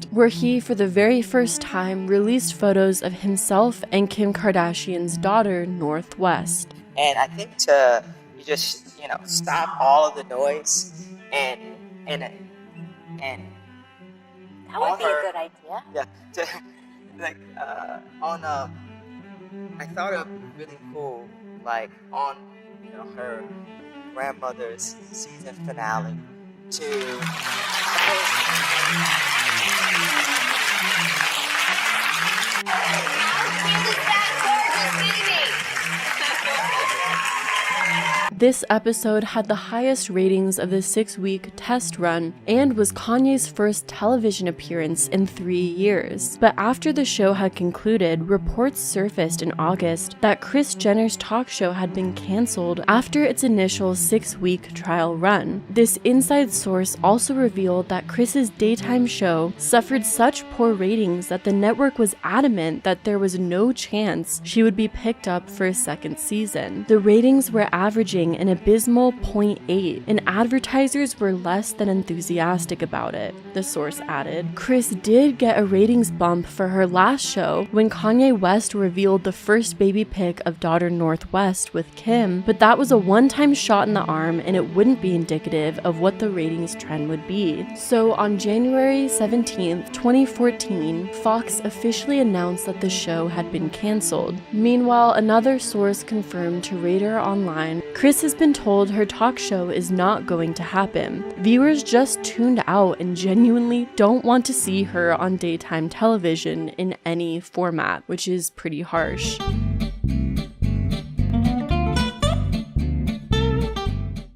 where he, for the very first time, released photos of himself and Kim Kardashian's daughter, North West. And I think to just, stop all of the noise and that would be a good idea. Yeah, I thought it would be really cool, on, her grandmother's season finale to. This episode had the highest ratings of the 6-week test run and was Kanye's first television appearance in 3 years. But after the show had concluded, reports surfaced in August that Kris Jenner's talk show had been cancelled after its initial 6-week trial run. This inside source also revealed that Kris's daytime show suffered such poor ratings that the network was adamant that there was no chance she would be picked up for a second season. The ratings were averaging an abysmal 0.8, and advertisers were less than enthusiastic about it, the source added. Kris did get a ratings bump for her last show when Kanye West revealed the first baby pic of daughter North West with Kim, but that was a one-time shot in the arm and it wouldn't be indicative of what the ratings trend would be. So on January 17th, 2014, Fox officially announced that the show had been cancelled. Meanwhile, another source confirmed to Radar Online, Kris has been told her talk show is not going to happen. Viewers just tuned out and genuinely don't want to see her on daytime television in any format, which is pretty harsh.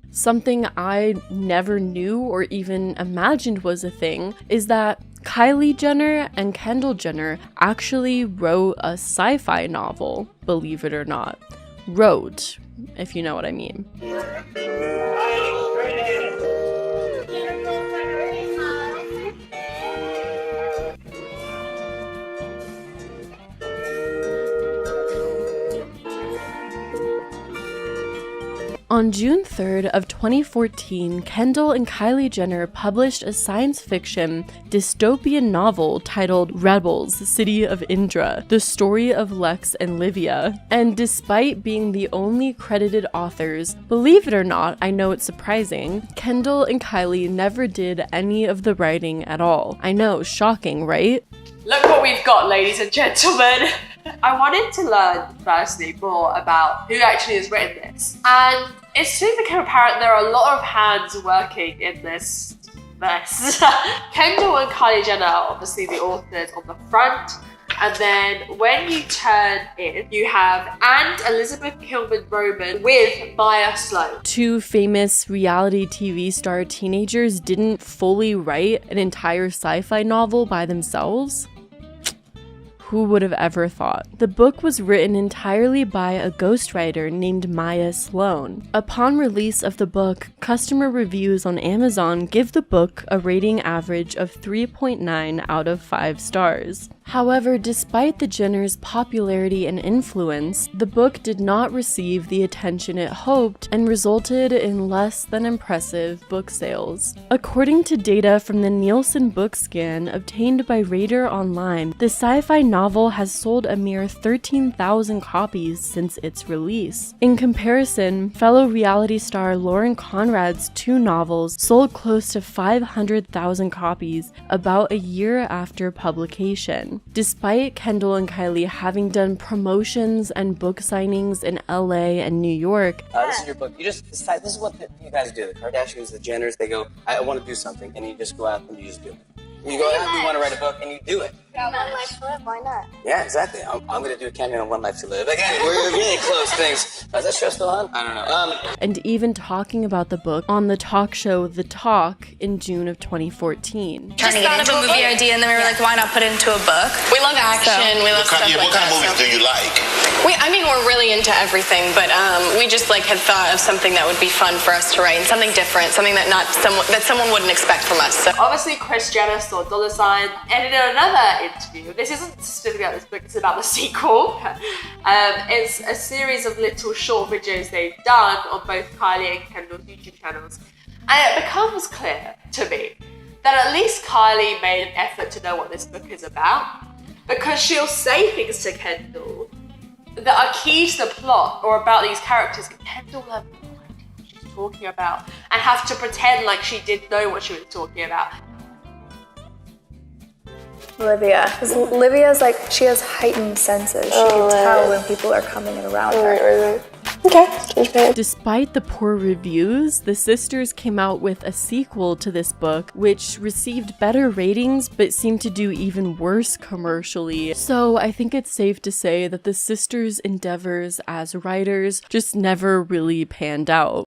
Something I never knew or even imagined was a thing is that Kylie Jenner and Kendall Jenner actually wrote a sci-fi novel, believe it or not. Wrote, if you know what I mean. On June 3rd of 2014, Kendall and Kylie Jenner published a science fiction dystopian novel titled Rebels, City of Indra, the story of Lex and Livia. And despite being the only credited authors, believe it or not, I know it's surprising, Kendall and Kylie never did any of the writing at all. I know, shocking, right? Look what we've got, ladies and gentlemen. I wanted to learn firstly more about who actually has written this. And it soon became apparent there are a lot of hands working in this mess. Kendall and Kylie Jenner are obviously the authors on the front. And then when you turn in, you have Anne Elizabeth Kilman Roman with Maya Sloan. Two famous reality TV star teenagers didn't fully write an entire sci-fi novel by themselves? Who would have ever thought? The book was written entirely by a ghostwriter named Maya Sloan. Upon release of the book, customer reviews on Amazon give the book a rating average of 3.9 out of 5 stars. However, despite the Jenners' popularity and influence, the book did not receive the attention it hoped and resulted in less than impressive book sales. According to data from the Nielsen book scan obtained by Radar Online, the sci-fi novel has sold a mere 13,000 copies since its release. In comparison, fellow reality star Lauren Conrad's 2 novels sold close to 500,000 copies about a year after publication. Despite Kendall and Kylie having done promotions and book signings in LA and New York, this is your book. You just decide, this is what you guys do. The Kardashians, the Jenners, they go, I want to do something, and you just go out and you just do it. You go out and you want to write a book, and you do it. One Life to Live, why not? Yeah, exactly. I'm going to do a cameo on One Life to Live. Again, we're really close things. Is that show still on? I don't know. And even talking about the book on the talk show The Talk in June of 2014. Just thought of a movie idea, and then we were like, why not put it into a book? We love action. We love stuff like that. What kind of movies do you like? We're really into everything, but we just had thought of something that would be fun for us to write, and something different, something that someone wouldn't expect from us. So. Obviously, Kris Jenner saw dollar sign, and in another interview, this isn't specifically about this book, it's about the sequel. It's a series of little short videos they've done on both Kylie and Kendall's YouTube channels. And it becomes clear to me that at least Kylie made an effort to know what this book is about, because she'll say things to Kendall that are key to the plot or about these characters. Kendall will have no idea what she's talking about and have to pretend like she did know what she was talking about. Olivia. Because Olivia's she has heightened senses. She can tell when people are coming in around her. Okay. Despite the poor reviews, the sisters came out with a sequel to this book, which received better ratings but seemed to do even worse commercially. So I think it's safe to say that the sisters' endeavors as writers just never really panned out.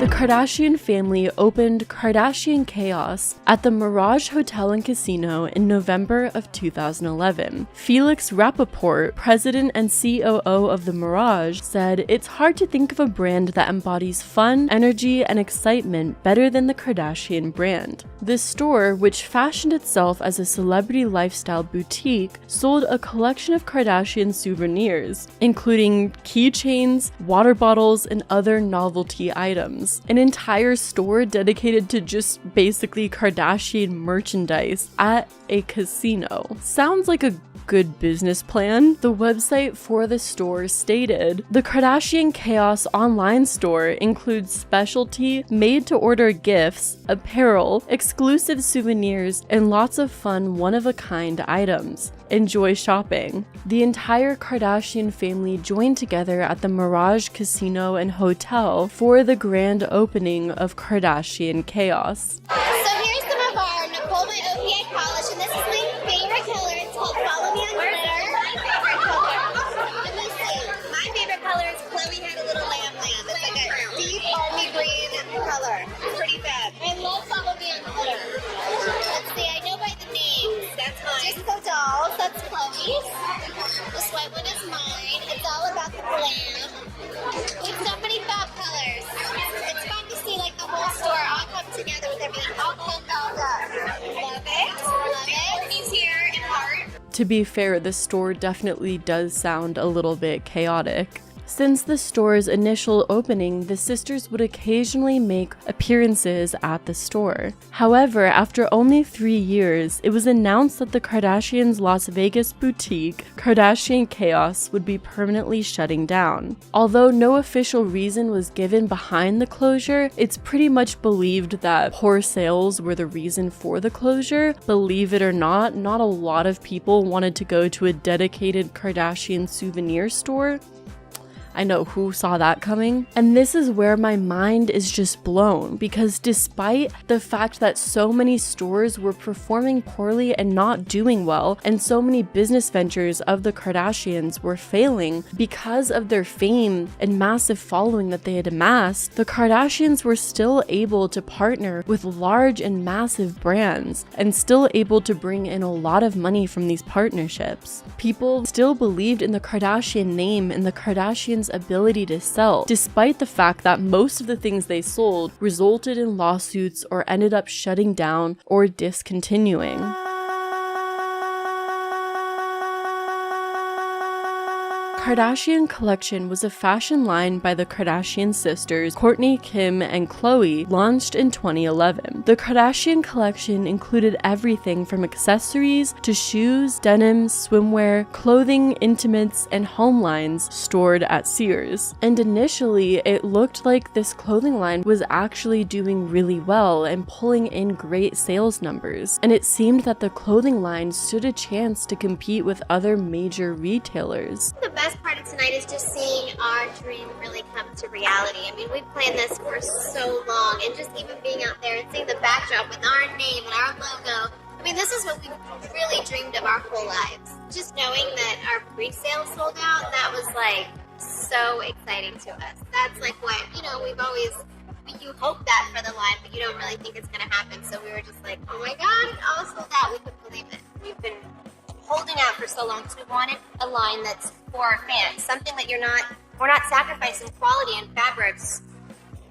The Kardashian family opened Kardashian Khaos at the Mirage Hotel and Casino in November of 2011. Felix Rappaport, president and COO of the Mirage, said, "It's hard to think of a brand that embodies fun, energy, and excitement better than the Kardashian brand." This store, which fashioned itself as a celebrity lifestyle boutique, sold a collection of Kardashian souvenirs, including keychains, water bottles, and other novelty items. An entire store dedicated to just basically Kardashian merchandise at a casino. Sounds like a good business plan. The website for the store stated, "The Kardashian Khaos online store includes specialty, made-to-order gifts, apparel, exclusive souvenirs, and lots of fun one-of-a-kind items. Enjoy shopping." The entire Kardashian family joined together at the Mirage Casino and Hotel for the grand opening of Kardashian Khaos. So here's some of our Nicole by OPI polish, and this is my favorite color. It's called Follow Me on Twitter. My favorite color is Khloe had a little lamb. It's like a deep army green color. It's pretty bad. I love Follow Me on Twitter. Let's see, I know by the names. That's mine. Disco Dolls, that's Chloe's. This white one is mine. It's all about the glam. We have so many pop colors. It's fun to see the whole store all come together with everything all pulled all up. Love it. Love it. He's here in heart. To be fair, the store definitely does sound a little bit chaotic. Since the store's initial opening, the sisters would occasionally make appearances at the store. However, after only 3 years, it was announced that the Kardashians' Las Vegas boutique, Kardashian Khaos, would be permanently shutting down. Although no official reason was given behind the closure, it's pretty much believed that poor sales were the reason for the closure. Believe it or not a lot of people wanted to go to a dedicated Kardashian souvenir store. I know, who saw that coming? And this is where my mind is just blown, because despite the fact that so many stores were performing poorly and not doing well, and so many business ventures of the Kardashians were failing because of their fame and massive following that they had amassed, the Kardashians were still able to partner with large and massive brands and still able to bring in a lot of money from these partnerships. People still believed in the Kardashian name and the Kardashian Kardashians' ability to sell, despite the fact that most of the things they sold resulted in lawsuits or ended up shutting down or discontinuing. Kardashian Kollection was a fashion line by the Kardashian sisters, Kourtney, Kim, and Khloe, launched in 2011. The Kardashian Kollection included everything from accessories to shoes, denims, swimwear, clothing, intimates, and home lines stored at Sears. And initially, it looked like this clothing line was actually doing really well and pulling in great sales numbers. And it seemed that the clothing line stood a chance to compete with other major retailers. The best part of tonight is just seeing our dream really come to reality. I mean, we've planned this for so long, and just even being out there and seeing the backdrop with our name and our logo. I mean, this is what we really dreamed of our whole lives. Just knowing that our pre-sale sold out, that was like so exciting to us. That's like what, you know, you hope that for the line, but you don't really think it's gonna happen. So we were just like, oh my God, it all sold out. We couldn't believe it. We've been holding out for so long because we wanted a line that's for our fans, something that we're not sacrificing quality and fabrics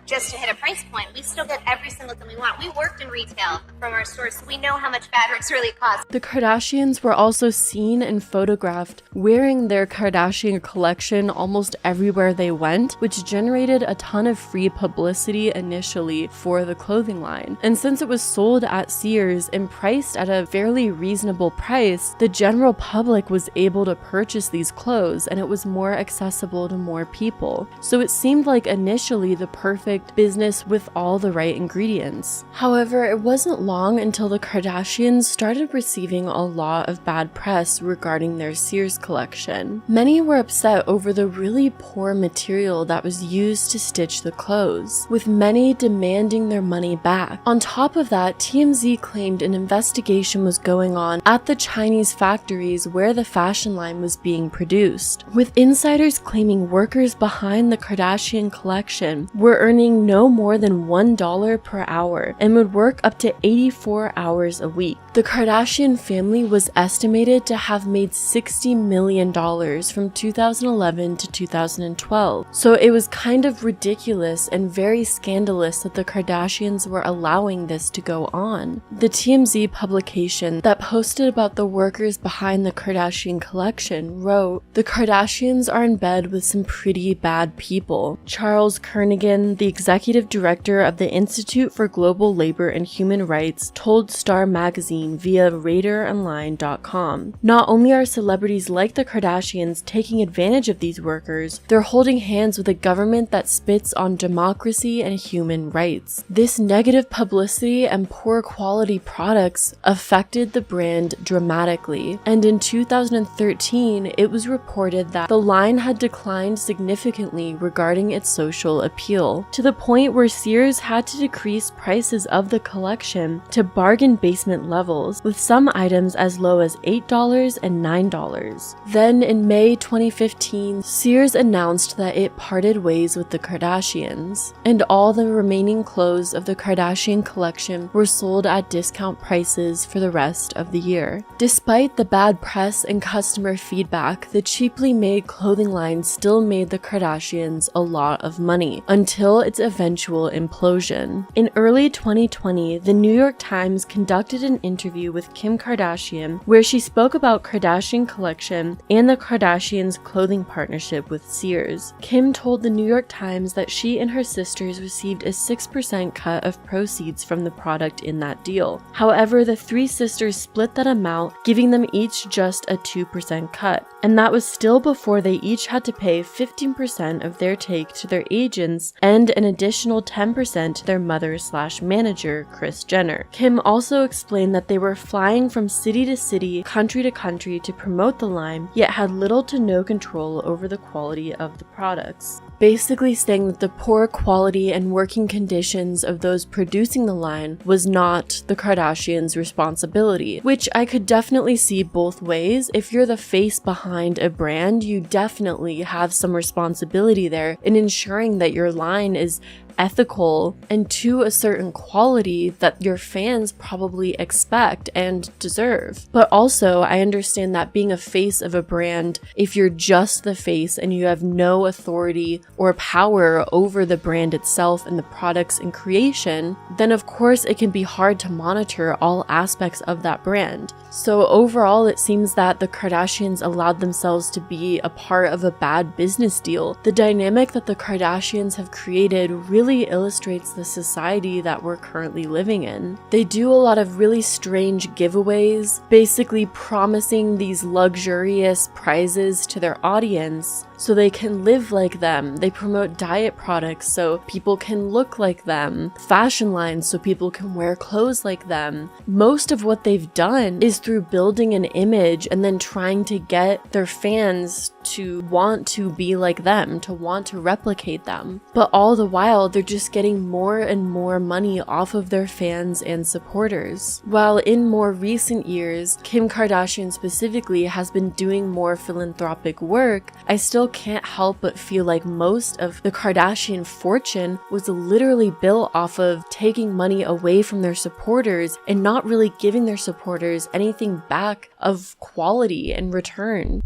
just to hit a price point. We still get every single thing we want. We worked in retail from our stores, so we know how much fabrics really cost. The Kardashians were also seen and photographed wearing their Kardashian Kollection almost everywhere they went, which generated a ton of free publicity initially for the clothing line. And since it was sold at Sears and priced at a fairly reasonable price, the general public was able to purchase these clothes, and it was more accessible to more people. So it seemed like initially the perfect business with all the right ingredients. However, it wasn't long until the Kardashians started receiving a lot of bad press regarding their Sears collection. Many were upset over the really poor material that was used to stitch the clothes, with many demanding their money back. On top of that, TMZ claimed an investigation was going on at the Chinese factories where the fashion line was being produced, with insiders claiming workers behind the Kardashian Kollection were earning no more than $1 per hour and would work up to 84 hours a week. The Kardashian family was estimated to have made $60 million from 2011 to 2012, so it was kind of ridiculous and very scandalous that the Kardashians were allowing this to go on. The TMZ publication that posted about the workers behind the Kardashian Kollection wrote, "The Kardashians are in bed with some pretty bad people." Charles Kernigan, the executive director of the Institute for Global Labor and Human Rights, told Star Magazine via RadarOnline.com. Not only are celebrities like the Kardashians taking advantage of these workers, they're holding hands with a government that spits on democracy and human rights. This negative publicity and poor quality products affected the brand dramatically, and in 2013, it was reported that the line had declined significantly regarding its social appeal, to the point where Sears had to decrease prices of the collection to bargain basement levels, with some items as low as $8 and $9. Then in May 2015, Sears announced that it parted ways with the Kardashians, and all the remaining clothes of the Kardashian Kollection were sold at discount prices for the rest of the year. Despite the bad press and customer feedback, the cheaply made clothing line still made the Kardashians a lot of money, until its eventual implosion. In early 2020, the New York Times conducted an interview with Kim Kardashian where she spoke about Kardashian Kollection and the Kardashians' clothing partnership with Sears. Kim told the New York Times that she and her sisters received a 6% cut of proceeds from the product in that deal. However, the three sisters split that amount, giving them each just a 2% cut, and that was still before they each had to pay 15% of their take to their agents and an additional 10% to their mother/manager, Kris Jenner. Kim also explained that they were flying from city to city, country to country to promote the line, yet had little to no control over the quality of the products. Basically saying that the poor quality and working conditions of those producing the line was not the Kardashians' responsibility, which I could definitely see both ways. If you're the face behind a brand, you definitely have some responsibility there in ensuring that your line is ethical and to a certain quality that your fans probably expect and deserve. But also, I understand that being a face of a brand, if you're just the face and you have no authority or power over the brand itself and the products and creation, then of course it can be hard to monitor all aspects of that brand. So overall, it seems that the Kardashians allowed themselves to be a part of a bad business deal. The dynamic that the Kardashians have created really illustrates the society that we're currently living in. They do a lot of really strange giveaways, basically promising these luxurious prizes to their audience so they can live like them. They promote diet products so people can look like them, fashion lines so people can wear clothes like them. Most of what they've done is through building an image and then trying to get their fans to want to be like them, to want to replicate them. But all the while, they're just getting more and more money off of their fans and supporters. While in more recent years, Kim Kardashian specifically has been doing more philanthropic work, I still can't help but feel like most of the Kardashian fortune was literally built off of taking money away from their supporters and not really giving their supporters anything back of quality in return.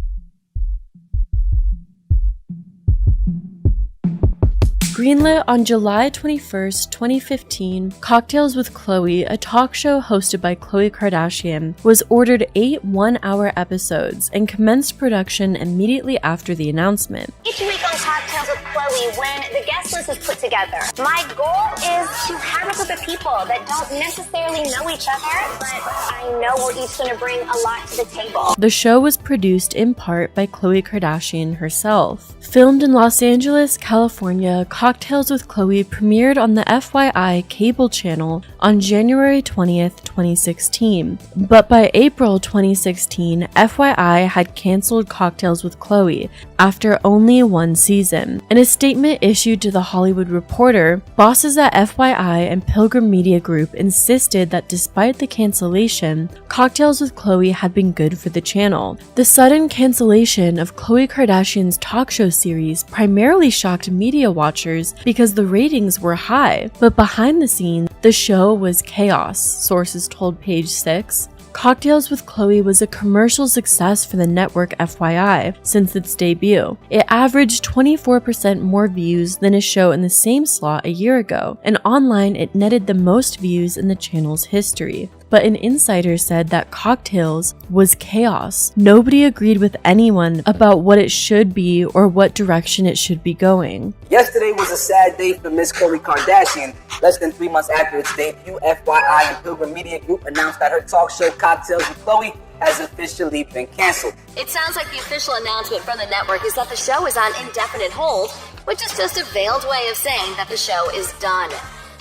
Greenlit on July 21st, 2015, Kocktails with Khloe, a talk show hosted by Khloe Kardashian, was ordered 8 one-hour episodes and commenced production immediately after the announcement. Each week on Cocktails with Khloe, when the guest list is put together, my goal is to have a group of people that don't necessarily know each other, but I know we're each going to bring a lot to the table. The show was produced in part by Khloe Kardashian herself. Filmed in Los Angeles, California, Cocktails with Khloe premiered on the FYI cable channel on January 20th, 2016. But by April 2016, FYI had canceled Cocktails with Khloe after only 1 season. In a statement issued to The Hollywood Reporter, bosses at FYI and Pilgrim Media Group insisted that despite the cancellation, Cocktails with Khloe had been good for the channel. The sudden cancellation of Khloe Kardashian's talk show series primarily shocked media watchers because the ratings were high, but behind the scenes, the show was chaos, sources told Page 6. Cocktails with Khloe was a commercial success for the network FYI since its debut. It averaged 24% more views than a show in the same slot a year ago, and online it netted the most views in the channel's history. But an insider said that Cocktails was chaos. Nobody agreed with anyone about what it should be or what direction it should be going. Yesterday was a sad day for Miss Khloe Kardashian. Less than 3 months after its debut, FYI and Pilgrim Media Group announced that her talk show Cocktails with Khloe has officially been canceled. It sounds like the official announcement from the network is that the show is on indefinite hold, which is just a veiled way of saying that the show is done.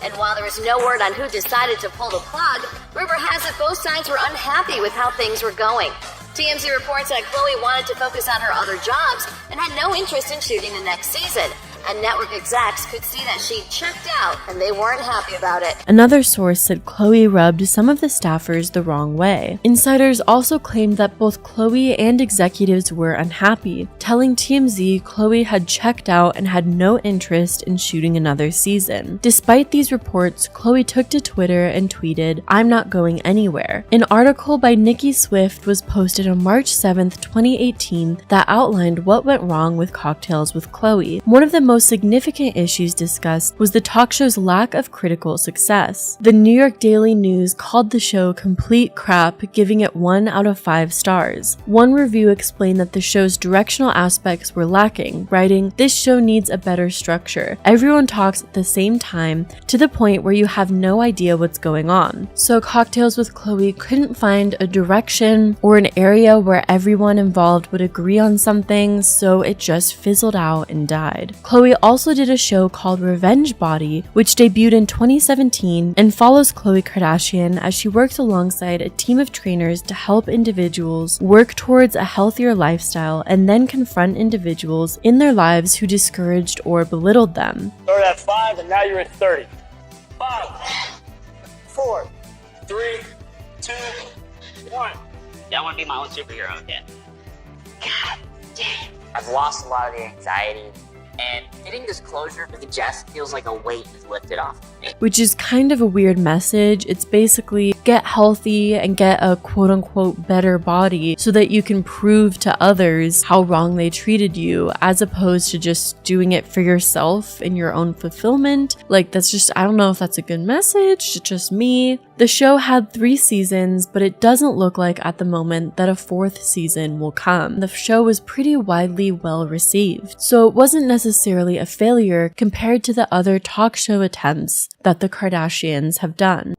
And while there is no word on who decided to pull the plug, rumor has it both sides were unhappy with how things were going. TMZ reports that Khloe wanted to focus on her other jobs and had no interest in shooting the next season. And network execs could see that she checked out and they weren't happy about it. Another source said Khloe rubbed some of the staffers the wrong way. Insiders also claimed that both Khloe and executives were unhappy, telling TMZ Khloe had checked out and had no interest in shooting another season. Despite these reports, Khloe took to Twitter and tweeted, "I'm not going anywhere." An article by Nicki Swift was posted on March 7th, 2018 that outlined what went wrong with Cocktails with Khloe. One of the most significant issues discussed was the talk show's lack of critical success. The New York Daily News called the show complete crap, giving it 1 out of 5 stars. One review explained that the show's directional aspects were lacking, writing, "This show needs a better structure. Everyone talks at the same time to the point where you have no idea what's going on." So Cocktails with Khloe couldn't find a direction or an area where everyone involved would agree on something, so it just fizzled out and died. Khloe also did a show called Revenge Body, which debuted in 2017 and follows Khloe Kardashian as she works alongside a team of trainers to help individuals work towards a healthier lifestyle and then confront individuals in their lives who discouraged or belittled them. Started at 5 and now you're at 30. 5, 4, 3, 2, 1. Yeah, I want to be my own superhero again. God damn. I've lost a lot of the anxiety And getting this closure for the Jess feels like a weight is lifted off of me. Which is kind of a weird message. It's basically get healthy and get a quote-unquote better body so that you can prove to others how wrong they treated you, as opposed to just doing it for yourself in your own fulfillment. Like, that's just, I don't know if that's a good message. It's just me. The show had 3 seasons, but it doesn't look like at the moment that a 4th season will come. The show was pretty widely well received, so it wasn't necessarily a failure compared to the other talk show attempts that the Kardashians have done.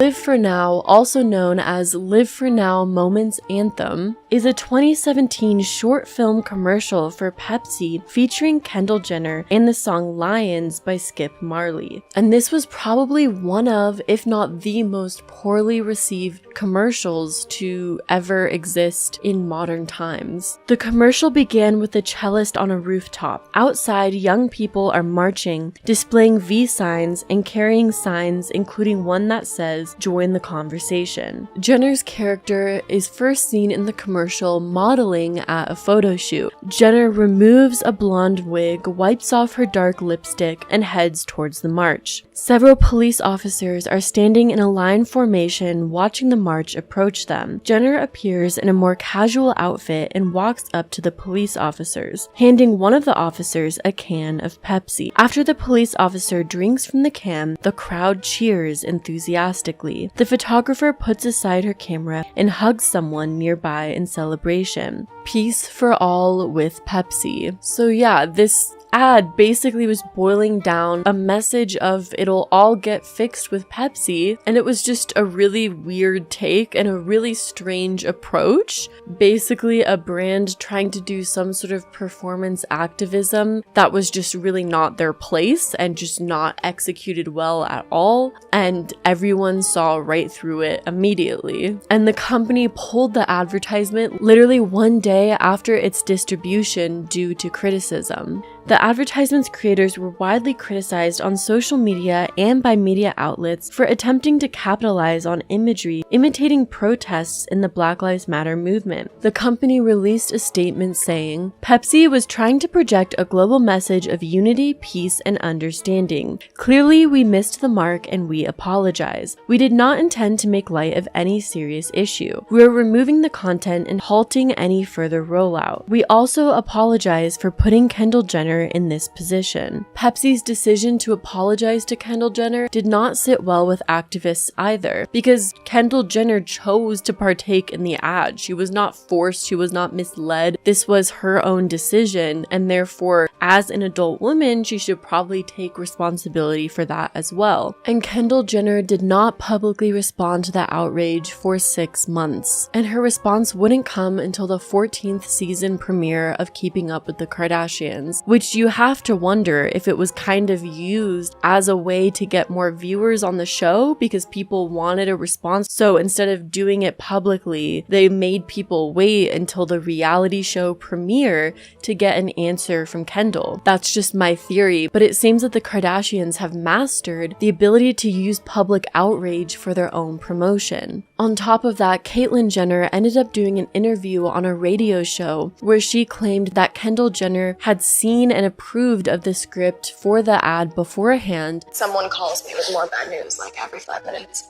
Live for Now, also known as Live for Now Moments Anthem, is a 2017 short film commercial for Pepsi featuring Kendall Jenner and the song Lions by Skip Marley. And this was probably one of, if not the most poorly received commercials to ever exist in modern times. The commercial began with a cellist on a rooftop. Outside, young people are marching, displaying V signs and carrying signs, including one that says, "Join the conversation." Jenner's character is first seen in the commercial modeling at a photo shoot. Jenner removes a blonde wig, wipes off her dark lipstick, and heads towards the march. Several police officers are standing in a line formation watching the march approach them. Jenner appears in a more casual outfit and walks up to the police officers, handing one of the officers a can of Pepsi. After the police officer drinks from the can, the crowd cheers enthusiastically. The photographer puts aside her camera and hugs someone nearby in celebration. Peace for all with Pepsi. So yeah, this ad basically was boiling down a message of it'll all get fixed with Pepsi, and it was just a really weird take and a really strange approach. Basically a brand trying to do some sort of performance activism that was just really not their place and just not executed well at all, and everyone saw right through it immediately. And the company pulled the advertisement literally one day after its distribution due to criticism. The advertisement's creators were widely criticized on social media and by media outlets for attempting to capitalize on imagery imitating protests in the Black Lives Matter movement. The company released a statement saying, "Pepsi was trying to project a global message of unity, peace, and understanding. Clearly, we missed the mark and we apologize. We did not intend to make light of any serious issue. We are removing the content and halting any further rollout. We also apologize for putting Kendall Jenner in this position." Pepsi's decision to apologize to Kendall Jenner did not sit well with activists either, because Kendall Jenner chose to partake in the ad. She was not forced, she was not misled. This was her own decision, and therefore, as an adult woman, she should probably take responsibility for that as well. And Kendall Jenner did not publicly respond to the outrage for 6 months, and her response wouldn't come until the 14th season premiere of Keeping Up with the Kardashians, which you have to wonder if it was kind of used as a way to get more viewers on the show because people wanted a response. So instead of doing it publicly, they made people wait until the reality show premiere to get an answer from Kendall. That's just my theory, but it seems that the Kardashians have mastered the ability to use public outrage for their own promotion. On top of that, Caitlyn Jenner ended up doing an interview on a radio show where she claimed that Kendall Jenner had seen and approved of the script for the ad beforehand. Someone calls me with more bad news like every 5 minutes.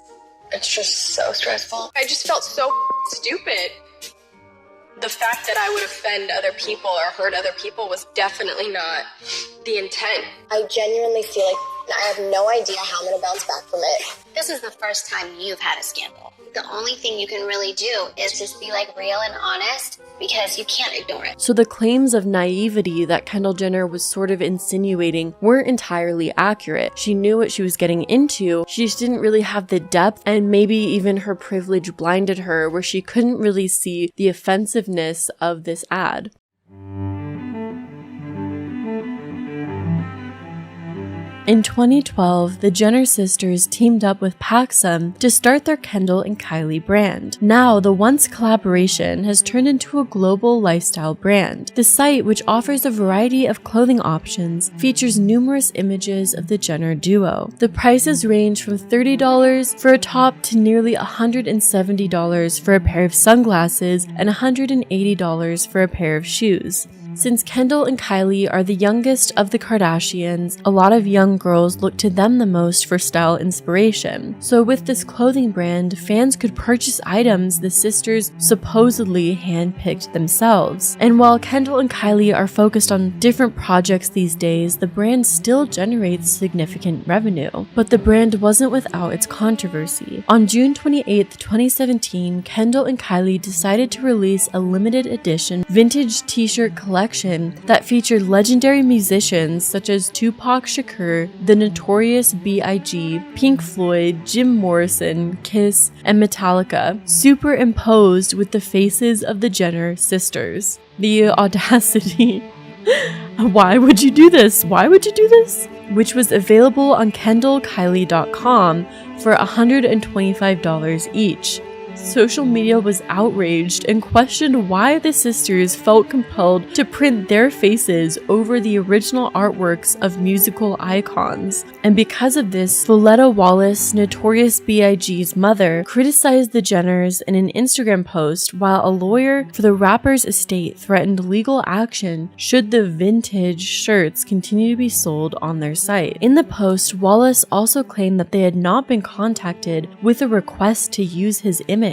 It's just so stressful. I just felt so stupid. The fact that I would offend other people or hurt other people was definitely not the intent. I genuinely feel like I have no idea how I'm going to bounce back from it. This is the first time you've had a scandal. The only thing you can really do is just be like real and honest, because you can't ignore it. So the claims of naivety that Kendall Jenner was sort of insinuating weren't entirely accurate. She knew what she was getting into, she just didn't really have the depth, and maybe even her privilege blinded her where she couldn't really see the offensiveness of this ad. In 2012, the Jenner sisters teamed up with Paxum to start their Kendall and Kylie brand. Now, the once collaboration has turned into a global lifestyle brand. The site, which offers a variety of clothing options, features numerous images of the Jenner duo. The prices range from $30 for a top to nearly $170 for a pair of sunglasses and $180 for a pair of shoes. Since Kendall and Kylie are the youngest of the Kardashians, a lot of young girls look to them the most for style inspiration. So with this clothing brand, fans could purchase items the sisters supposedly handpicked themselves. And while Kendall and Kylie are focused on different projects these days, the brand still generates significant revenue. But the brand wasn't without its controversy. On June 28, 2017, Kendall and Kylie decided to release a limited edition vintage t-shirt collection that featured legendary musicians such as Tupac Shakur, the Notorious B.I.G., Pink Floyd, Jim Morrison, Kiss, and Metallica, superimposed with the faces of the Jenner sisters. The audacity. Why would you do this? Why would you do this? Which was available on KendallKylie.com for $125 each. Social media was outraged and questioned why the sisters felt compelled to print their faces over the original artworks of musical icons. And because of this, Voletta Wallace, Notorious B.I.G.'s mother, criticized the Jenners in an Instagram post, while a lawyer for the rapper's estate threatened legal action should the vintage shirts continue to be sold on their site. In the post, Wallace also claimed that they had not been contacted with a request to use his image.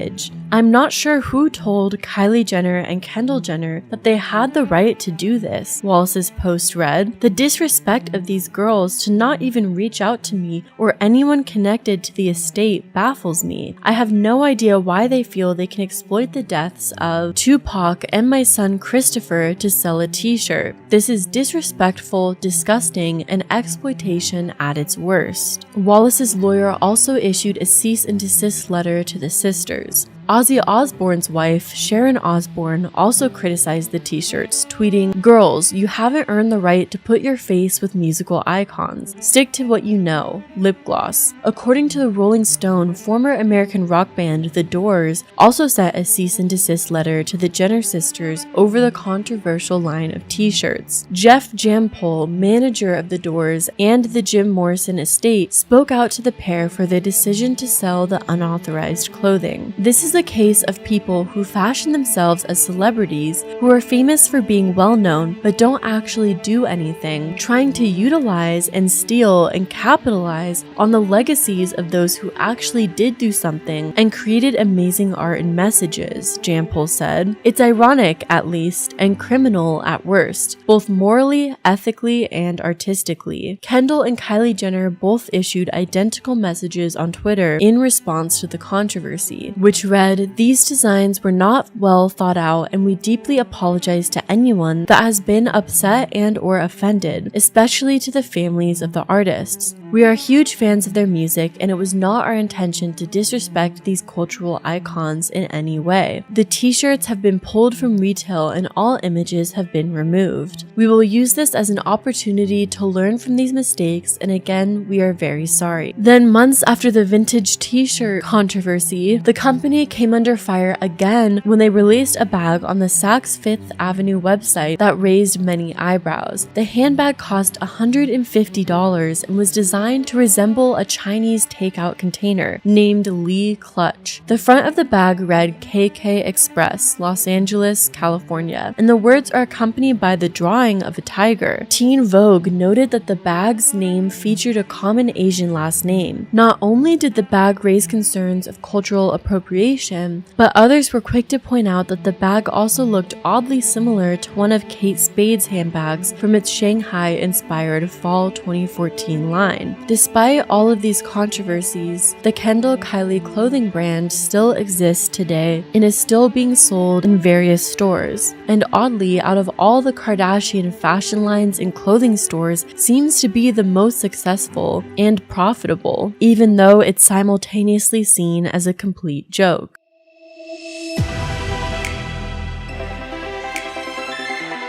I'm not sure who told Kylie Jenner and Kendall Jenner that they had the right to do this, Wallace's post read. The disrespect of these girls to not even reach out to me or anyone connected to the estate baffles me. I have no idea why they feel they can exploit the deaths of Tupac and my son Christopher to sell a t-shirt. This is disrespectful, disgusting, and exploitation at its worst. Wallace's lawyer also issued a cease and desist letter to the sisters. Ozzy Osbourne's wife, Sharon Osbourne, also criticized the t-shirts, tweeting, "Girls, you haven't earned the right to put your face with musical icons. Stick to what you know. Lip gloss." According to the Rolling Stone, former American rock band The Doors also sent a cease and desist letter to the Jenner sisters over the controversial line of t-shirts. Jeff Jampol, manager of The Doors and the Jim Morrison estate, spoke out to the pair for their decision to sell the unauthorized clothing. This is a case of people who fashion themselves as celebrities who are famous for being well known but don't actually do anything, trying to utilize and steal and capitalize on the legacies of those who actually did do something and created amazing art and messages, Jampol said. It's ironic, at least, and criminal at worst, both morally, ethically, and artistically. Kendall and Kylie Jenner both issued identical messages on Twitter in response to the controversy, which read, "These designs were not well thought out, and we deeply apologize to anyone that has been upset and or offended, especially to the families of the artists. We are huge fans of their music, and it was not our intention to disrespect these cultural icons in any way. The t-shirts have been pulled from retail and all images have been removed. We will use this as an opportunity to learn from these mistakes, and again, we are very sorry." Then months after the vintage t-shirt controversy, the company came under fire again when they released a bag on the Saks Fifth Avenue website that raised many eyebrows. The handbag cost $150 and was designed to resemble a Chinese takeout container named Lee Clutch. The front of the bag read KK Express, Los Angeles, California, and the words are accompanied by the drawing of a tiger. Teen Vogue noted that the bag's name featured a common Asian last name. Not only did the bag raise concerns of cultural appropriation, but others were quick to point out that the bag also looked oddly similar to one of Kate Spade's handbags from its Shanghai-inspired fall 2014 line. Despite all of these controversies, the Kendall Kylie clothing brand still exists today and is still being sold in various stores. And oddly, out of all the Kardashian fashion lines and clothing stores, seems to be the most successful and profitable, even though it's simultaneously seen as a complete joke.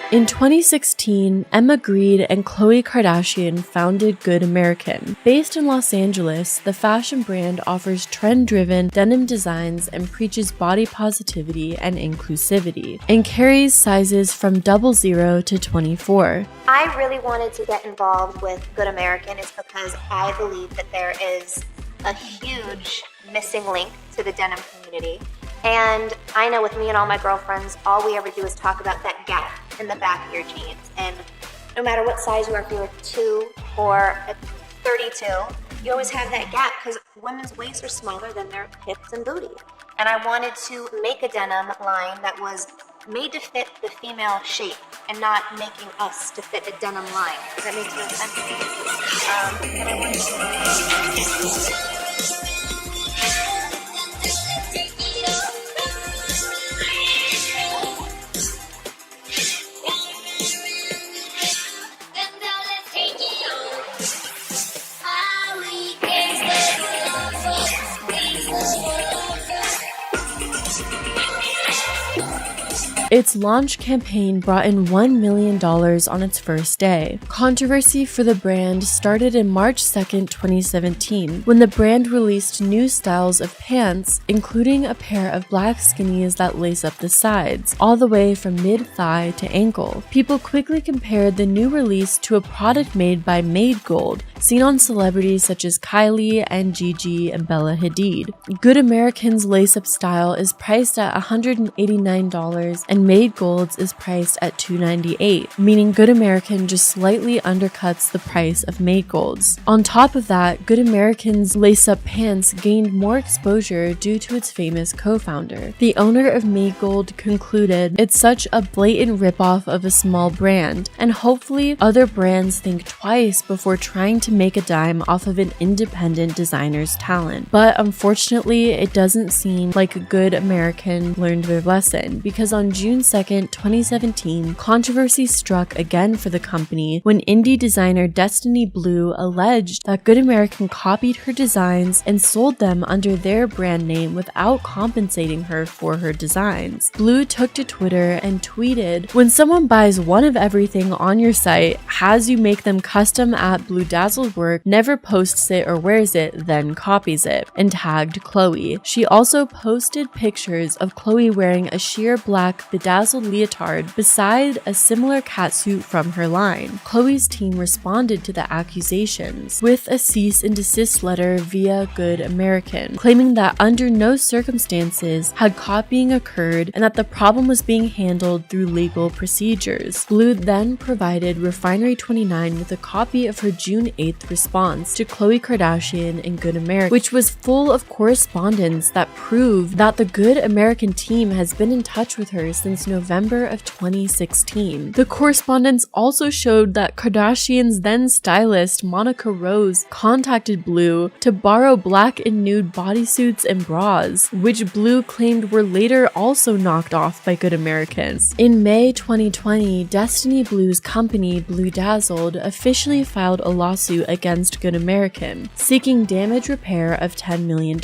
In 2016, Emma Grede and Khloe Kardashian founded Good American. Based in Los Angeles, the fashion brand offers trend-driven denim designs and preaches body positivity and inclusivity, and carries sizes from 00 to 24. I really wanted to get involved with Good American is because I believe that there is a huge missing link to the denim community. And I know with me and all my girlfriends, all we ever do is talk about that gap in the back of your jeans. And no matter what size you are, if you're a 2 or a 32, you always have that gap because women's waists are smaller than their hips and booty. And I wanted to make a denim line that was made to fit the female shape and not making us to fit a denim line. Does that make no sense to me? And I wanted to... Its launch campaign brought in $1 million on its first day. Controversy for the brand started in March 2nd, 2017, when the brand released new styles of pants, including a pair of black skinnies that lace up the sides, all the way from mid-thigh to ankle. People quickly compared the new release to a product made by Made Gold, seen on celebrities such as Kylie and Gigi and Bella Hadid. Good American's lace-up style is priced at $189 and Made Gold's is priced at $298, meaning Good American just slightly undercuts the price of Made Gold's. On top of that, Good American's lace-up pants gained more exposure due to its famous co-founder. The owner of Made Gold concluded, "It's such a blatant ripoff of a small brand, and hopefully other brands think twice before trying to make a dime off of an independent designer's talent." But unfortunately, it doesn't seem like a Good American learned their lesson, because on June 2nd, 2017, controversy struck again for the company when indie designer Destiny Blue alleged that Good American copied her designs and sold them under their brand name without compensating her for her designs. Blue took to Twitter and tweeted, "When someone buys one of everything on your site, has you make them custom at Blue Dazzled work, never posts it or wears it, then copies it," and tagged Khloe. She also posted pictures of Khloe wearing a sheer black bedazzled leotard beside a similar catsuit from her line. Khloe's team responded to the accusations with a cease and desist letter via Good American, claiming that under no circumstances had copying occurred and that the problem was being handled through legal procedures. Blue then provided Refinery29 with a copy of her June 8th response to Khloe Kardashian and Good American, which was full of correspondence that proved that the Good American team has been in touch with her since November of 2016. The correspondence also showed that Kardashian's then stylist Monica Rose contacted Blue to borrow black and nude bodysuits and bras, which Blue claimed were later also knocked off by Good Americans. In May 2020, Destiny Blue's company Blue Dazzled officially filed a lawsuit against Good American, seeking damage repair of $10 million.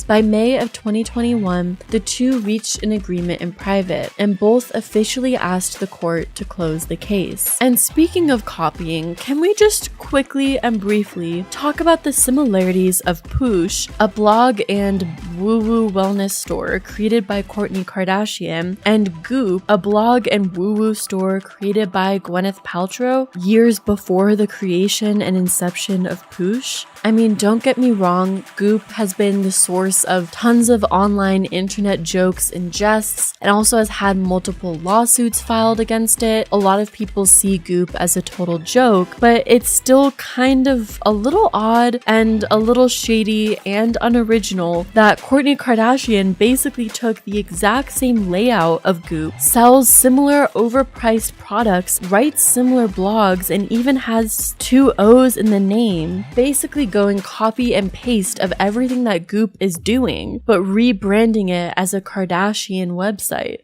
By May of 2021, the two reached an agreement in private, and both officially asked the court to close the case. And speaking of copying, can we just quickly and briefly talk about the similarities of Poosh, a blog and woo-woo wellness store created by Kourtney Kardashian, and Goop, a blog and woo-woo store created by Gwyneth Paltrow years before the creation and inception of Poosh? I mean, don't get me wrong, Goop has been the source of tons of online internet jokes and jests, and also has had multiple lawsuits filed against it. A lot of people see Goop as a total joke, but it's still kind of a little odd and a little shady and unoriginal that Kourtney Kardashian basically took the exact same layout of Goop, sells similar overpriced products, writes similar blogs, and even has 2 O's in the name, basically going copy and paste of everything that Goop is doing, but rebranding it as a Kardashian website.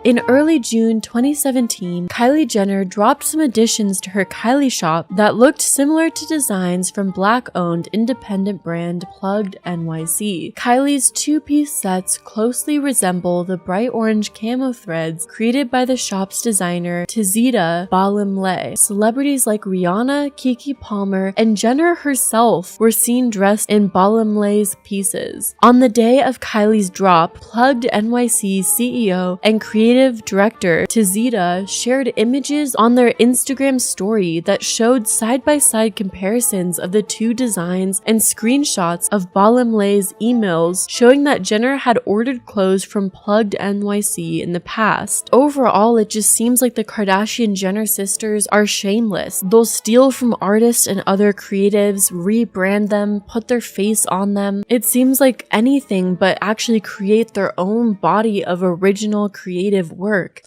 In early June 2017, Kylie Jenner dropped some additions to her Kylie shop that looked similar to designs from Black-owned independent brand Plugged NYC. Kylie's two-piece sets closely resemble the bright orange camo threads created by the shop's designer Tizita Balimle. Celebrities like Rihanna, Keke Palmer, and Jenner herself were seen dressed in Balimle's pieces. On the day of Kylie's drop, Plugged NYC CEO and creative director Tizita shared images on their Instagram story that showed side-by-side comparisons of the two designs and screenshots of Balimle's emails showing that Jenner had ordered clothes from Plugged NYC in the past. Overall, it just seems like the Kardashian Jenner sisters are shameless. They'll steal from artists and other creatives, rebrand them, put their face on them. It seems like anything but actually create their own body of original creative work.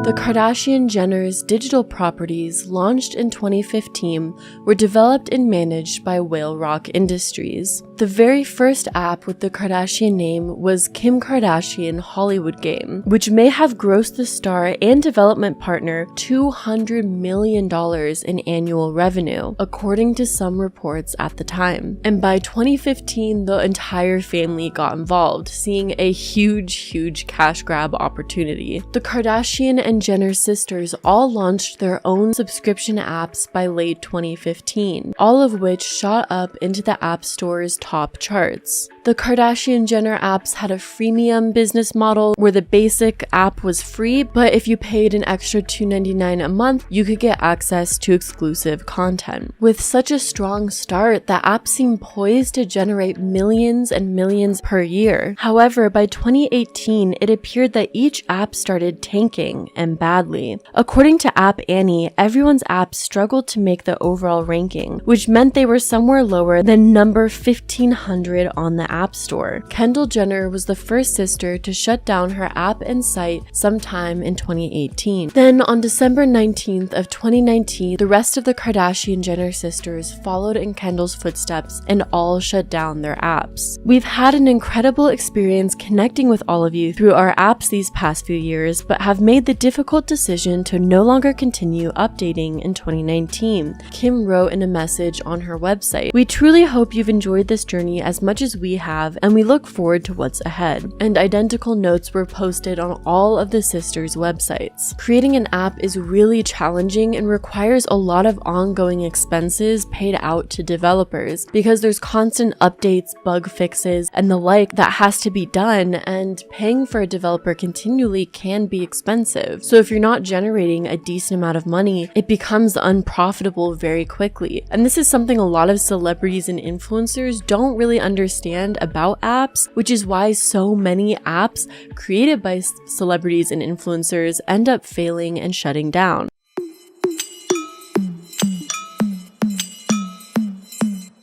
The Kardashian Jenners' digital properties, launched in 2015, were developed and managed by Whale Rock Industries. The very first app with the Kardashian name was Kim Kardashian Hollywood Game, which may have grossed the star and development partner $200 million in annual revenue, according to some reports at the time. And by 2015, the entire family got involved, seeing a huge cash grab opportunity. The Kardashian and Jenner sisters all launched their own subscription apps by late 2015, all of which shot up into the App Store's top charts. The Kardashian Jenner apps had a freemium business model where the basic app was free, but if you paid an extra $2.99 a month, you could get access to exclusive content. With such a strong start, the app seemed poised to generate millions and millions per year. However, by 2018, it appeared that each app started tanking, and badly. According to App Annie, everyone's apps struggled to make the overall ranking, which meant they were somewhere lower than number 1500 on the App Store. Kendall Jenner was the first sister to shut down her app and site sometime in 2018. Then on December 19th of 2019, the rest of the Kardashian Jenner sisters followed in Kendall's footsteps and all shut down their apps. We've had an incredible experience connecting with all of you through our apps these past few years, but have made the difficult decision to no longer continue updating in 2019, Kim wrote in a message on her website. We truly hope you've enjoyed this journey as much as we have, and we look forward to what's ahead. And identical notes were posted on all of the sisters' websites. Creating an app is really challenging and requires a lot of ongoing expenses paid out to developers because there's constant updates, bug fixes, and the like that has to be done, and paying for a developer continually can be expensive. So if you're not generating a decent amount of money, it becomes unprofitable very quickly. And this is something a lot of celebrities and influencers don't really understand about apps, which is why so many apps created by celebrities and influencers end up failing and shutting down.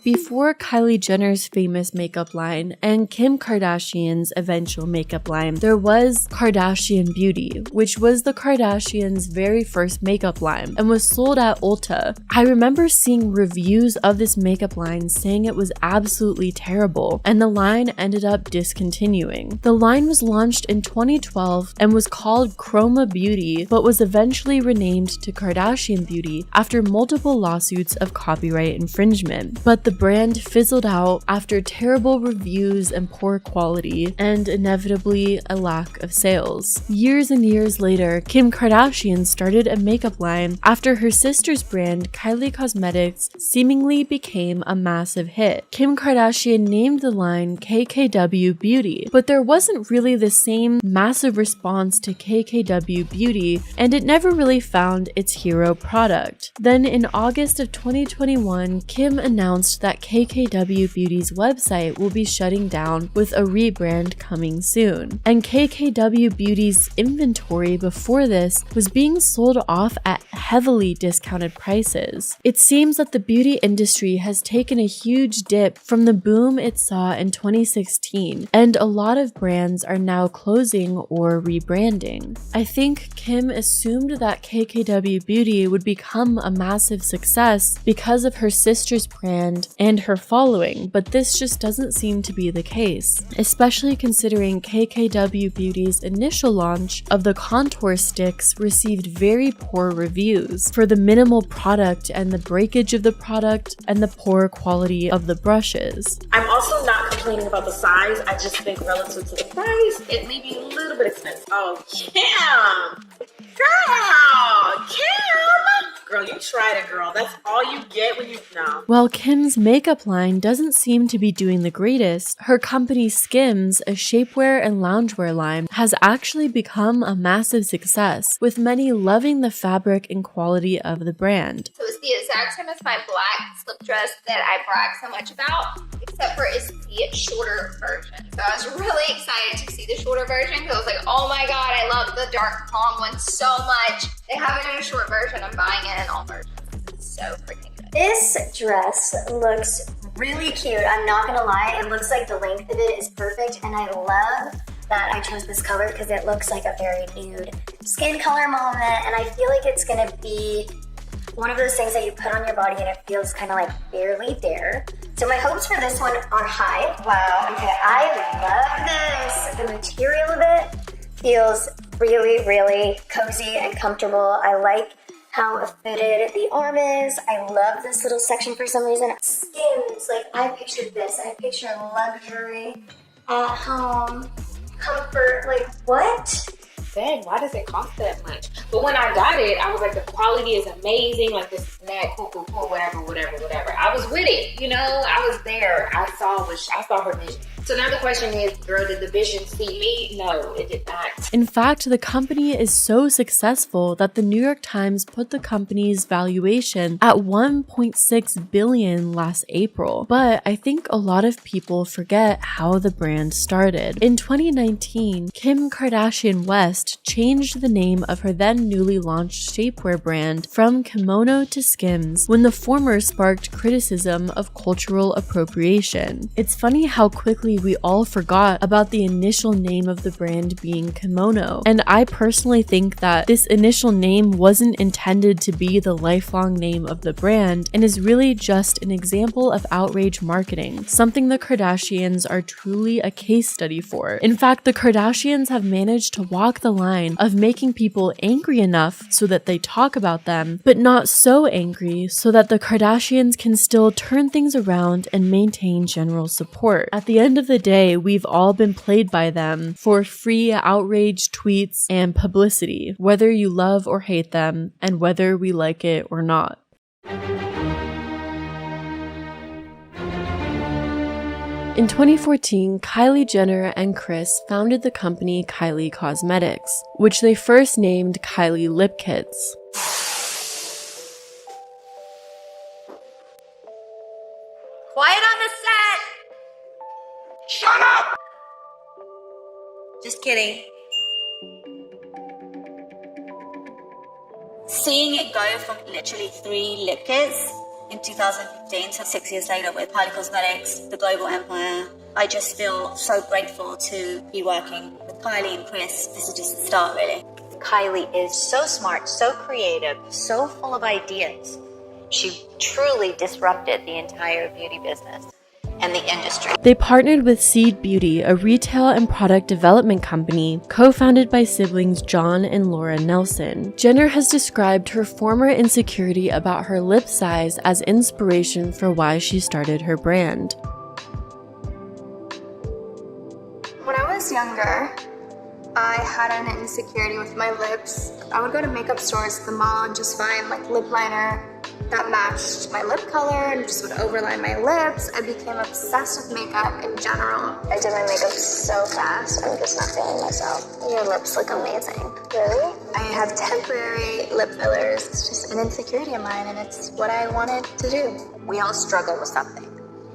Before Kylie Jenner's famous makeup line and Kim Kardashian's eventual makeup line, there was Kardashian Beauty, which was the Kardashians' very first makeup line and was sold at Ulta. I remember seeing reviews of this makeup line saying it was absolutely terrible, and the line ended up discontinuing. The line was launched in 2012 and was called Chroma Beauty, but was eventually renamed to Kardashian Beauty after multiple lawsuits of copyright infringement. But the brand fizzled out after terrible reviews and poor quality, and inevitably a lack of sales. Years and years later, Kim Kardashian started a makeup line after her sister's brand, Kylie Cosmetics, seemingly became a massive hit. Kim Kardashian named the line KKW Beauty, but there wasn't really the same massive response to KKW Beauty, and it never really found its hero product. Then in August of 2021, Kim announced that KKW Beauty's website will be shutting down with a rebrand coming soon. And KKW Beauty's inventory before this was being sold off at heavily discounted prices. It seems that the beauty industry has taken a huge dip from the boom it saw in 2016, and a lot of brands are now closing or rebranding. I think Kim assumed that KKW Beauty would become a massive success because of her sister's brand and her following, but this just doesn't seem to be the case, especially considering KKW Beauty's initial launch of the contour sticks received very poor reviews for the minimal product and the breakage of the product and the poor quality of the brushes. I'm also not complaining about the size. I just think relative to the price, it may be a little bit expensive. Oh, Kim! Girl! Kim! Girl, you tried it, girl. That's all you get when you know. While Kim's makeup line doesn't seem to be doing the greatest, her company Skims, a shapewear and loungewear line, has actually become a massive success, with many loving the fabric and quality of the brand. So it's the exact same as my black slip dress that I brag so much about, except for it's the shorter version. So I was really excited to see the shorter version because I was like, oh my god, I love the dark palm one so much. They have it in a short version. I'm buying it in all versions. It's so freaking good. This dress looks really cute. I'm not gonna lie, it looks like the length of it is perfect, and I love that I chose this color because it looks like a very nude skin color moment, and I feel like it's gonna be one of those things that you put on your body and it feels kind of like barely there. So my hopes for this one are high. Wow, okay, I love this. The material of it feels really, really cozy and comfortable. I like how fitted the arm is. I love this little section for some reason. Skims, like I pictured this. I picture luxury, at home, comfort, like what? Dang, why does it cost that much? But when I got it, I was like, the quality is amazing, like this cool, whatever. I was with it, you know, I was there. I saw her vision. So now the question is, girl, did the vision see me? No, it did not. In fact, the company is so successful that the New York Times put the company's valuation at $1.6 billion last April. But I think a lot of people forget how the brand started. In 2019, Kim Kardashian West changed the name of her then newly launched shapewear brand from Kimono to Skims when the former sparked criticism of cultural appropriation. It's funny how quickly we all forgot about the initial name of the brand being Kimono, and I personally think that this initial name wasn't intended to be the lifelong name of the brand and is really just an example of outrage marketing, something the Kardashians are truly a case study for. In fact, the Kardashians have managed to walk the line of making people angry enough so that they talk about them, but not so angry so that the Kardashians can still turn things around and maintain general support. At the end of the day, we've all been played by them for free outrage tweets and publicity, whether you love or hate them, and whether we like it or not. In 2014, Kylie Jenner and Kris founded the company Kylie Cosmetics, which they first named Kylie Lip Kits. Quiet on the set! Shut up! Just kidding. Seeing it go from literally 3 lip kits in 2015 to 6 years later with Kylie Cosmetics, the global empire, I just feel so grateful to be working with Kylie and Kris. This is just the start, really. Kylie is so smart, so creative, so full of ideas. She truly disrupted the entire beauty business and the industry. They partnered with Seed Beauty, a retail and product development company co-founded by siblings John and Laura Nelson. Jenner has described her former insecurity about her lip size as inspiration for why she started her brand. When I was younger, I had an insecurity with my lips. I would go to makeup stores at the mall and just find like lip liner that matched my lip color and just would overline my lips. I became obsessed with makeup in general. I did my makeup so fast, I'm just not feeling myself. Your lips look amazing. Really? I have temporary lip fillers. It's just an insecurity of mine and it's what I wanted to do. We all struggle with something.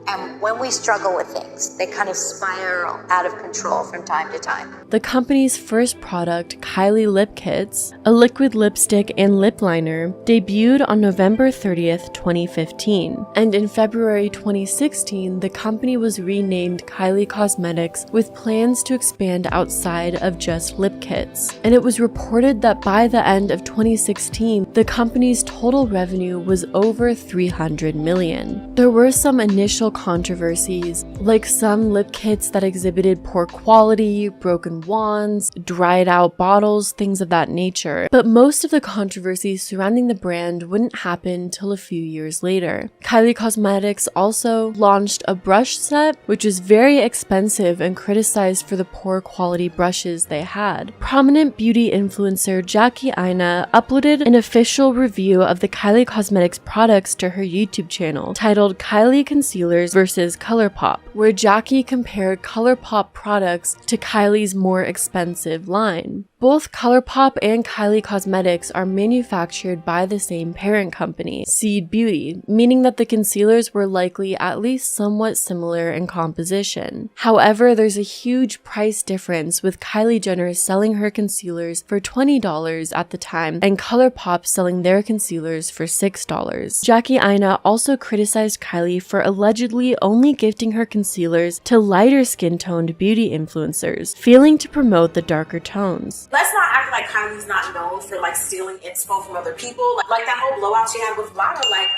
And when we struggle with things, they kind of spiral out of control from time to time. The company's first product, Kylie Lip Kits, a liquid lipstick and lip liner, debuted on November 30th, 2015. And in February 2016, the company was renamed Kylie Cosmetics with plans to expand outside of just lip kits. And it was reported that by the end of 2016, the company's total revenue was over $300 million. There were some initial controversies, like some lip kits that exhibited poor quality, broken wands, dried out bottles, things of that nature. But most of the controversies surrounding the brand wouldn't happen till a few years later. Kylie Cosmetics also launched a brush set, which was very expensive and criticized for the poor quality brushes they had. Prominent beauty influencer Jackie Aina uploaded an official review of the Kylie Cosmetics products to her YouTube channel, titled Kylie Concealers versus ColourPop, where Jackie compared ColourPop products to Kylie's more expensive line. Both ColourPop and Kylie Cosmetics are manufactured by the same parent company, Seed Beauty, meaning that the concealers were likely at least somewhat similar in composition. However, there's a huge price difference, with Kylie Jenner selling her concealers for $20 at the time and ColourPop selling their concealers for $6. Jackie Aina also criticized Kylie for allegedly only gifting her concealers to lighter skin-toned beauty influencers, failing to promote the darker tones. Let's not act like Kylie's not known for like stealing inspo from other people. Like that whole blowout she had with Lana, like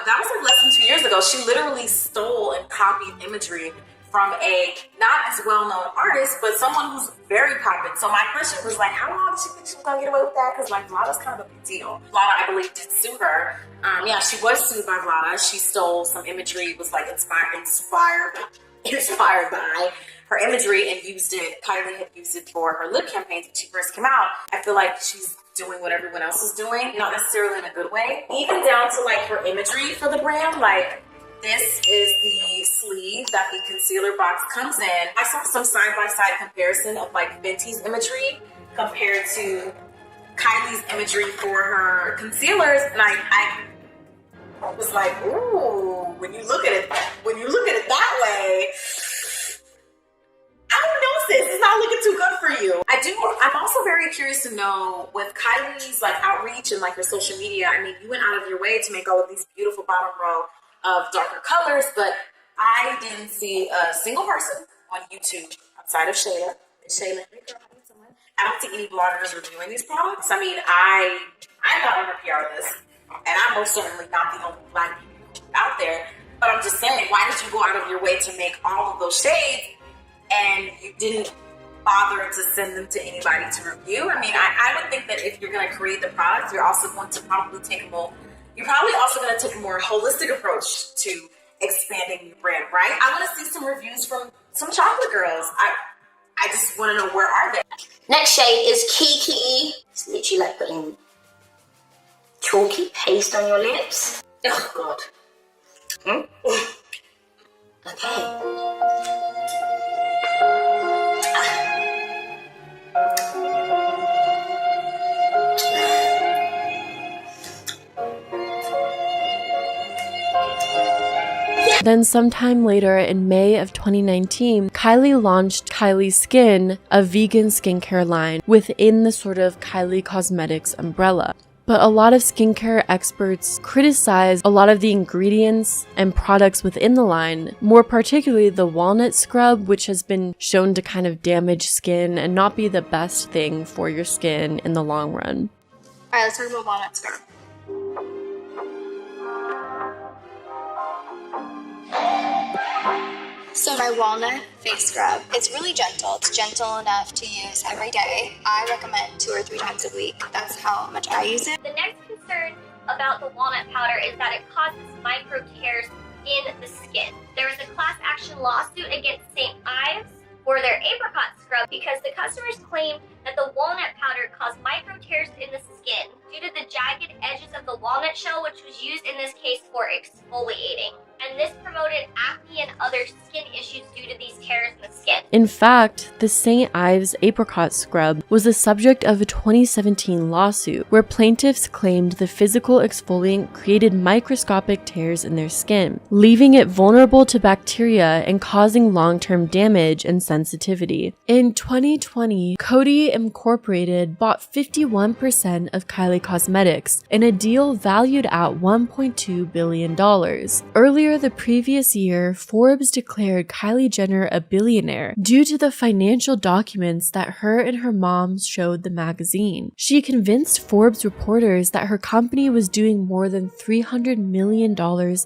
that was like less than 2 years ago. She literally stole and copied imagery from a not as well-known artist, but someone who's very popular. So my question was like, how long did she think she was gonna get away with that? Because like Lana's kind of a big deal. Lana, I believe, did sue her. Yeah, she was sued by Lana. She stole some imagery, was like inspired by her imagery and used it. Kylie had used it for her lip campaigns when she first came out. I feel like she's doing what everyone else is doing, not necessarily in a good way. Even down to like her imagery for the brand, like this is the sleeve that the concealer box comes in. I saw some side-by-side comparison of like Fenty's imagery compared to Kylie's imagery for her concealers, and I was like, ooh, when you look at it that way, I don't know, sis, it's not looking too good for you. I'm also very curious to know with Kylie's like outreach and like her social media. I mean, you went out of your way to make all of these beautiful bottom row of darker colors, but I didn't see a single person on YouTube outside of Shayla. I don't see any bloggers reviewing these products. I mean, I'm not on her PR list, and I'm most certainly not the only black people out there. But I'm just saying, why did you go out of your way to make all of those shades and you didn't bother to send them to anybody to review? I mean, I would think that if you're going to create the product, you're also going to probably take a more holistic approach to expanding your brand, right? I want to see some reviews from some chocolate girls. I just want to know, where are they? Next shade is Kiki. It's literally like putting chalky paste on your lips. Oh, God. Okay. Then sometime later in May of 2019, Kylie launched Kylie Skin, a vegan skincare line within the sort of Kylie Cosmetics umbrella. But a lot of skincare experts criticize a lot of the ingredients and products within the line, more particularly the walnut scrub, which has been shown to kind of damage skin and not be the best thing for your skin in the long run. Alright, let's talk about walnut scrub. So my walnut face scrub, it's really gentle. It's gentle enough to use every day. I recommend 2 or 3 times a week. That's how much I use it. The next concern about the walnut powder is that it causes micro tears in the skin. There was a class action lawsuit against St. Ives for their apricot scrub because the customers claimed that the walnut powder caused micro tears in the skin due to the jagged edges of the walnut shell, which was used in this case for exfoliating. and this promoted acne and other skin issues due to these tears in the skin. In fact, the St. Ives apricot scrub was the subject of a 2017 lawsuit where plaintiffs claimed the physical exfoliant created microscopic tears in their skin, leaving it vulnerable to bacteria and causing long-term damage and sensitivity. In 2020, Coty Incorporated bought 51% of Kylie Cosmetics in a deal valued at $1.2 billion. Earlier the previous year, Forbes declared Kylie Jenner a billionaire due to the financial documents that her and her mom showed the magazine. She convinced Forbes reporters that her company was doing more than $300 million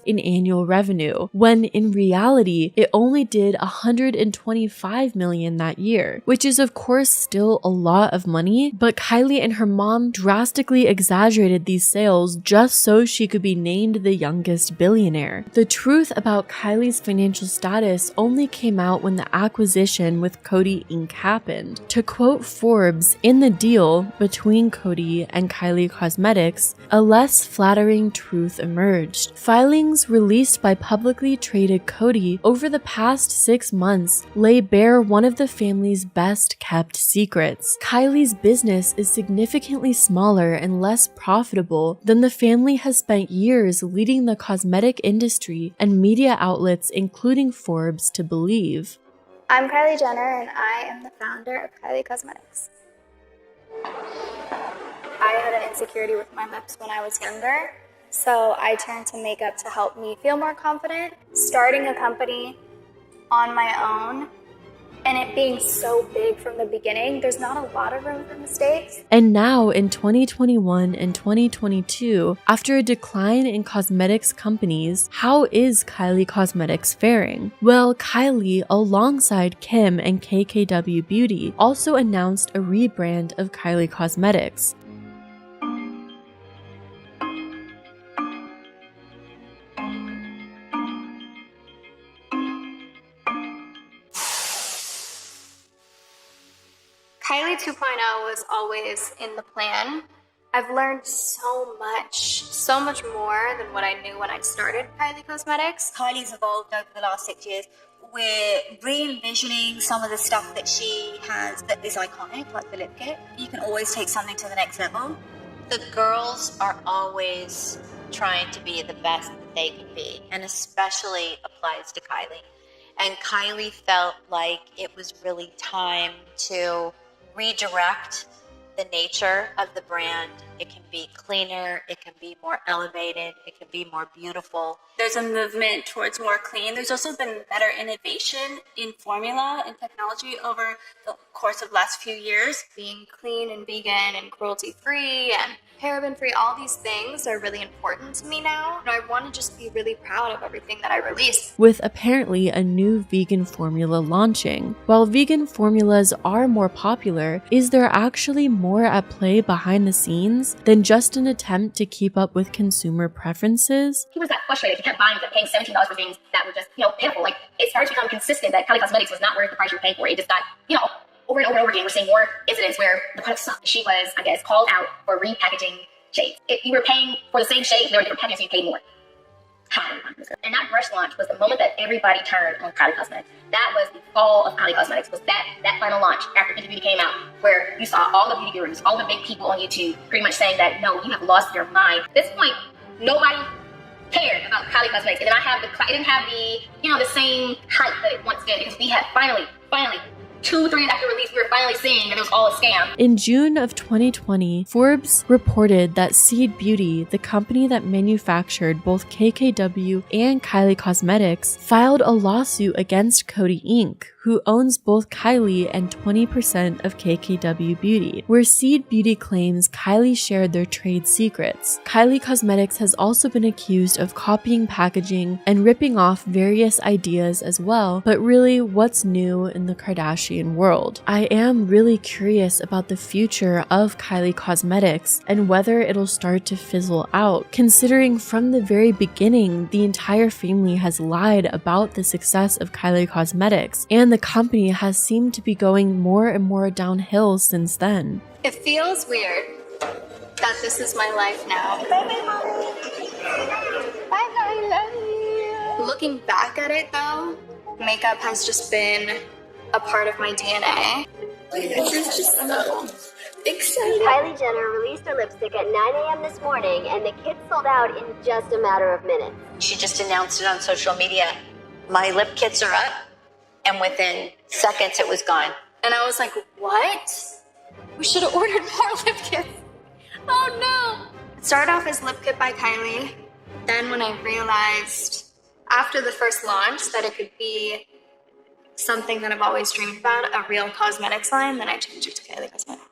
in annual revenue, when in reality, it only did $125 million that year, which is of course still a lot of money, but Kylie and her mom drastically exaggerated these sales just so she could be named the youngest billionaire. The truth about Kylie's financial status only came out when the acquisition with Coty Inc. happened. To quote Forbes, in the deal between Coty and Kylie Cosmetics, a less flattering truth emerged. Filings released by publicly traded Coty over the past 6 months lay bare one of the family's best kept secrets. Kylie's business is significantly smaller and less profitable than the family has spent years leading the cosmetic industry and media outlets including Forbes to believe. I'm Kylie Jenner and I am the founder of Kylie Cosmetics. I had an insecurity with my lips when I was younger, so I turned to makeup to help me feel more confident. Starting a company on my own and it being so big from the beginning, there's not a lot of room for mistakes. And now in 2021 and 2022, after a decline in cosmetics companies, how is Kylie Cosmetics faring? Well, Kylie, alongside Kim and KKW Beauty, also announced a rebrand of Kylie Cosmetics. Kylie 2.0 was always in the plan. I've learned so much more than what I knew when I started Kylie Cosmetics. Kylie's evolved over the last 6 years. We're re-envisioning some of the stuff that she has that is iconic, like the lip kit. You can always take something to the next level. The girls are always trying to be the best that they can be, and especially applies to Kylie. And Kylie felt like it was really time to redirect the nature of the brand. It can be cleaner, it can be more elevated, it can be more beautiful. There's a movement towards more clean. There's also been better innovation in formula and technology over the course of the last few years. Being clean and vegan and cruelty-free and paraben-free, all these things are really important to me now. And I want to just be really proud of everything that I release. With apparently a new vegan formula launching. While vegan formulas are more popular, is there actually more at play behind the scenes than just an attempt to keep up with consumer preferences? He was that frustrated. He kept buying, paying $17 for things that were just, pitiful. Like, it started to become consistent that Kylie Cosmetics was not worth the price you were paying for it. It just got, over and over and over again, we're seeing more incidents where the product sucked. She was, I guess, called out for repackaging shades. You were paying for the same shade, there were different packaging, so you paid more. And that brush launch was the moment that everybody turned on Kylie Cosmetics. That was the fall of Kylie Cosmetics, was that final launch after Fenty Beauty came out, where you saw all the beauty gurus, all the big people on YouTube pretty much saying that, no, you have lost your mind. At this point, nobody cared about Kylie Cosmetics. It didn't have the same hype that it once did, because we had finally, 2-3 days after release, we were finally seeing that it was all a scam. In June of 2020, Forbes reported that Seed Beauty, the company that manufactured both KKW and Kylie Cosmetics, filed a lawsuit against Coty Inc., who owns both Kylie and 20% of KKW Beauty, where Seed Beauty claims Kylie shared their trade secrets. Kylie Cosmetics has also been accused of copying packaging and ripping off various ideas as well, but really, what's new in the Kardashian world? I am really curious about the future of Kylie Cosmetics and whether it'll start to fizzle out, considering from the very beginning, the entire family has lied about the success of Kylie Cosmetics, and the company has seemed to be going more and more downhill since then. It feels weird that this is my life now. Bye, I love you. Looking back at it though, makeup has just been a part of my DNA. It's just so exciting. Kylie Jenner released her lipstick at 9 a.m. this morning, and the kit sold out in just a matter of minutes. She just announced it on social media. My lip kits are up, and within seconds it was gone. And I was like, what? We should have ordered more lip kits. Oh no! It started off as Lip Kit by Kylie. Then when I realized after the first launch that it could be something that I've always dreamed about, a real cosmetics line, then I changed it to Kylie Cosmetics.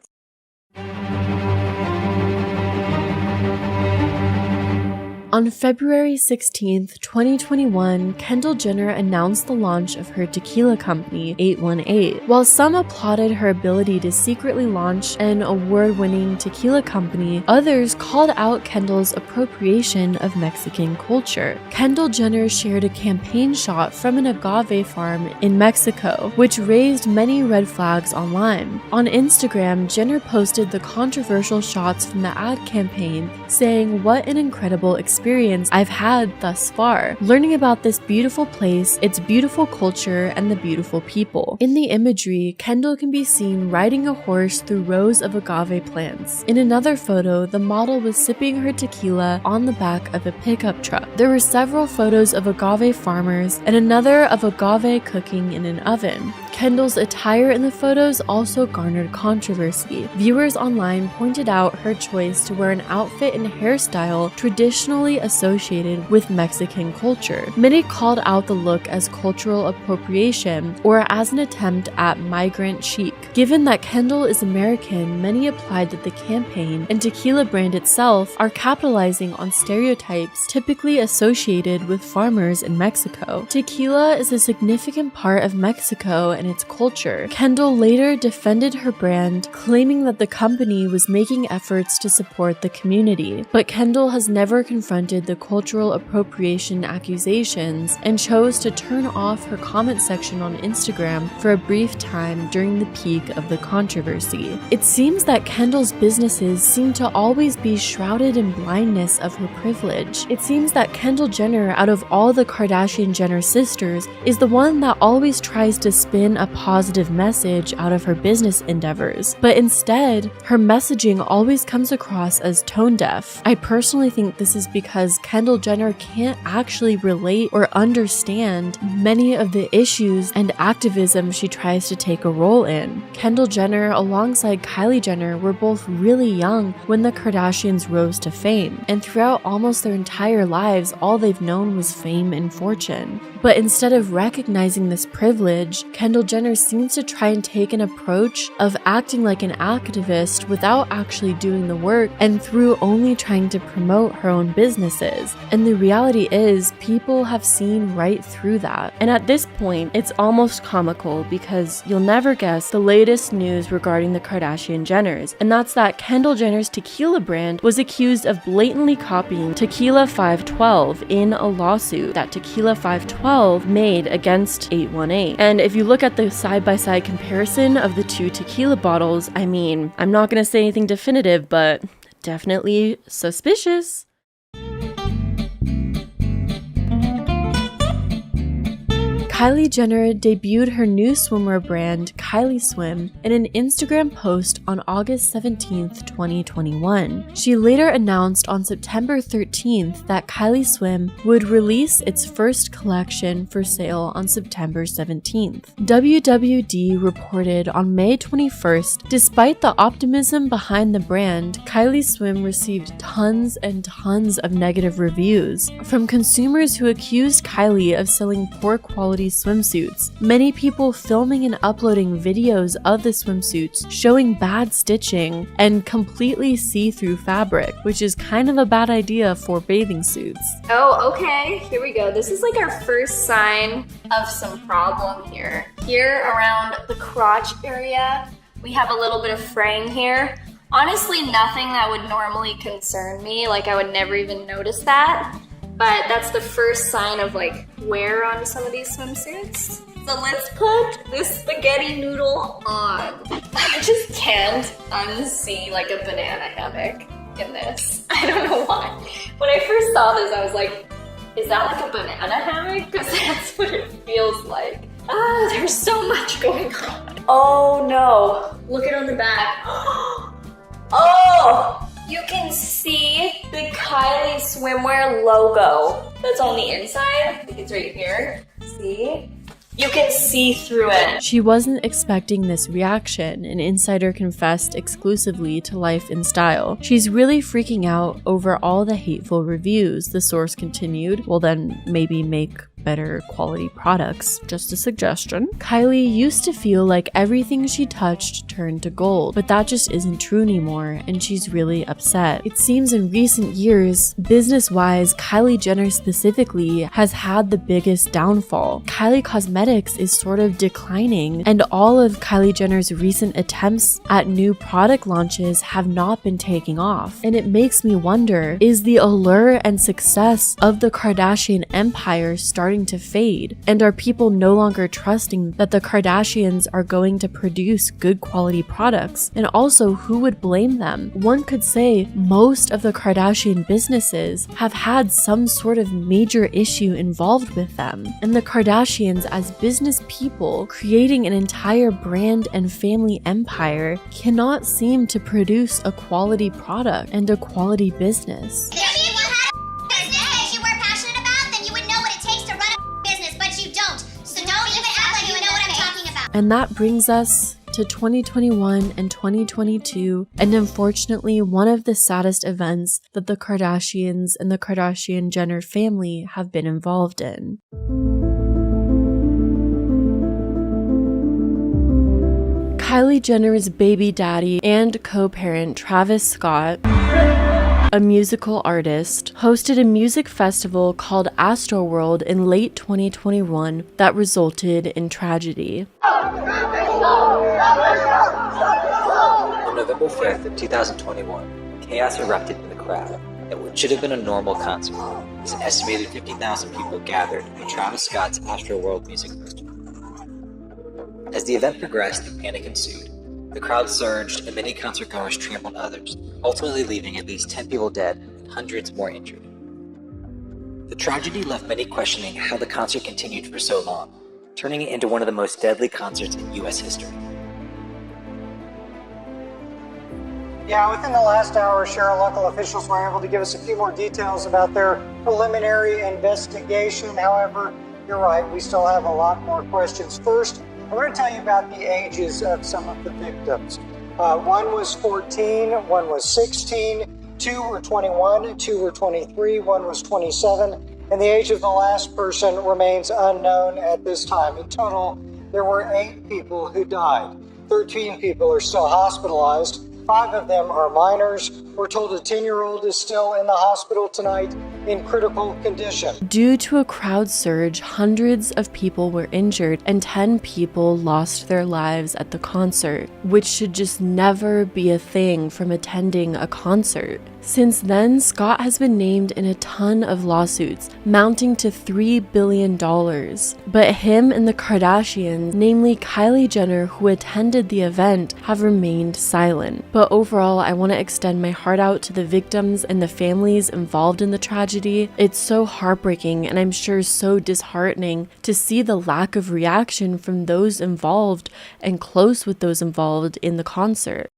On February 16th, 2021, Kendall Jenner announced the launch of her tequila company, 818. While some applauded her ability to secretly launch an award-winning tequila company, others called out Kendall's appropriation of Mexican culture. Kendall Jenner shared a campaign shot from an agave farm in Mexico, which raised many red flags online. On Instagram, Jenner posted the controversial shots from the ad campaign, saying, "What an incredible experience I've had thus far, learning about this beautiful place, its beautiful culture, and the beautiful people." In the imagery, Kendall can be seen riding a horse through rows of agave plants. In another photo, the model was sipping her tequila on the back of a pickup truck. There were several photos of agave farmers and another of agave cooking in an oven. Kendall's attire in the photos also garnered controversy. Viewers online pointed out her choice to wear an outfit and hairstyle traditionally associated with Mexican culture. Many called out the look as cultural appropriation or as an attempt at migrant chic. Given that Kendall is American, many applied that the campaign and tequila brand itself are capitalizing on stereotypes typically associated with farmers in Mexico. Tequila is a significant part of Mexico and its culture. Kendall later defended her brand, claiming that the company was making efforts to support the community. But Kendall has never confronted the cultural appropriation accusations and chose to turn off her comment section on Instagram for a brief time during the peak of the controversy. It seems that Kendall's businesses seem to always be shrouded in blindness of her privilege. It seems that Kendall Jenner, out of all the Kardashian Jenner sisters, is the one that always tries to spin a positive message out of her business endeavors. But instead, her messaging always comes across as tone deaf. I personally think this is because Kendall Jenner can't actually relate or understand many of the issues and activism she tries to take a role in. Kendall Jenner, alongside Kylie Jenner, were both really young when the Kardashians rose to fame, and throughout almost their entire lives, all they've known was fame and fortune. But instead of recognizing this privilege, Kendall Jenner seems to try and take an approach of acting like an activist without actually doing the work and through only trying to promote her own businesses. And the reality is, people have seen right through that. And at this point, it's almost comical because you'll never guess the latest news regarding the Kardashian Jenners, and that's that Kendall Jenner's tequila brand was accused of blatantly copying Tequila 512 in a lawsuit that Tequila 512 made against 818. And if you look at the side-by-side comparison of the two tequila bottles, I mean, I'm not gonna say anything definitive, but definitely suspicious. Kylie Jenner debuted her new swimwear brand, Kylie Swim, in an Instagram post on August 17th, 2021. She later announced on September 13th that Kylie Swim would release its first collection for sale on September 17th. WWD reported on May 21st, despite the optimism behind the brand, Kylie Swim received tons and tons of negative reviews from consumers who accused Kylie of selling poor quality swimsuits. Many people filming and uploading videos of the swimsuits showing bad stitching and completely see-through fabric, which is kind of a bad idea for bathing suits. Oh, okay, here we go. This is like our first sign of some problem here. Here around the crotch area, we have a little bit of fraying here. Honestly, nothing that would normally concern me, like I would never even notice that. But that's the first sign of like wear on some of these swimsuits. So let's put this spaghetti noodle on. I just can't unsee like a banana hammock in this. I don't know why. When I first saw this, I was like, Is that like a banana hammock? Because that's what it feels like. There's so much going on. Oh no. Look it on the back. Oh! You can see the Kylie swimwear logo that's on the inside. I think it's right here. See? You can see through it. She wasn't expecting this reaction, an insider confessed exclusively to Life in Style. She's really freaking out over all the hateful reviews, the source continued. Well then, maybe make better quality products. Just a suggestion. Kylie used to feel like everything she touched turned to gold, but that just isn't true anymore, and she's really upset. It seems in recent years, business-wise, Kylie Jenner specifically has had the biggest downfall. Kylie Cosmetics is sort of declining, and all of Kylie Jenner's recent attempts at new product launches have not been taking off. And it makes me wonder, is the allure and success of the Kardashian empire starting to fade? And are people no longer trusting that the Kardashians are going to produce good quality products? And also, who would blame them? One could say most of the Kardashian businesses have had some sort of major issue involved with them. And the Kardashians, as business people creating an entire brand and family empire, cannot seem to produce a quality product and a quality business. And that brings us to 2021 and 2022, and unfortunately one of the saddest events that the Kardashians and the Kardashian Jenner family have been involved in. Kylie Jenner's baby daddy and co-parent Travis Scott, a musical artist, hosted a music festival called Astroworld in late 2021 that resulted in tragedy. On November 5th of 2021, chaos erupted in the crowd at what should have been a normal concert, as an estimated 50,000 people gathered at Travis Scott's Astroworld music festival. As the event progressed, panic ensued. The crowd surged and many concertgoers trampled others, ultimately leaving at least 10 people dead and hundreds more injured. The tragedy left many questioning how the concert continued for so long, turning it into one of the most deadly concerts in US history. Yeah, within the last hour, Cheryl, local officials were able to give us a few more details about their preliminary investigation. However, you're right, we still have a lot more questions. First, I want to tell you about the ages of some of the victims. One was 14, one was 16, two were 21, two were 23, one was 27, and the age of the last person remains unknown at this time. In total, there were 8 people who died. 13 people are still hospitalized. 5 of them are minors. We're told a 10-year-old is still in the hospital tonight in critical condition. Due to a crowd surge, hundreds of people were injured and 10 people lost their lives at the concert, which should just never be a thing from attending a concert. Since then, Scott has been named in a ton of lawsuits, mounting to $3 billion. But him and the Kardashians, namely Kylie Jenner, who attended the event, have remained silent. But overall, I want to extend my heart out to the victims and the families involved in the tragedy. It's so heartbreaking, and I'm sure so disheartening to see the lack of reaction from those involved and close with those involved in the concert.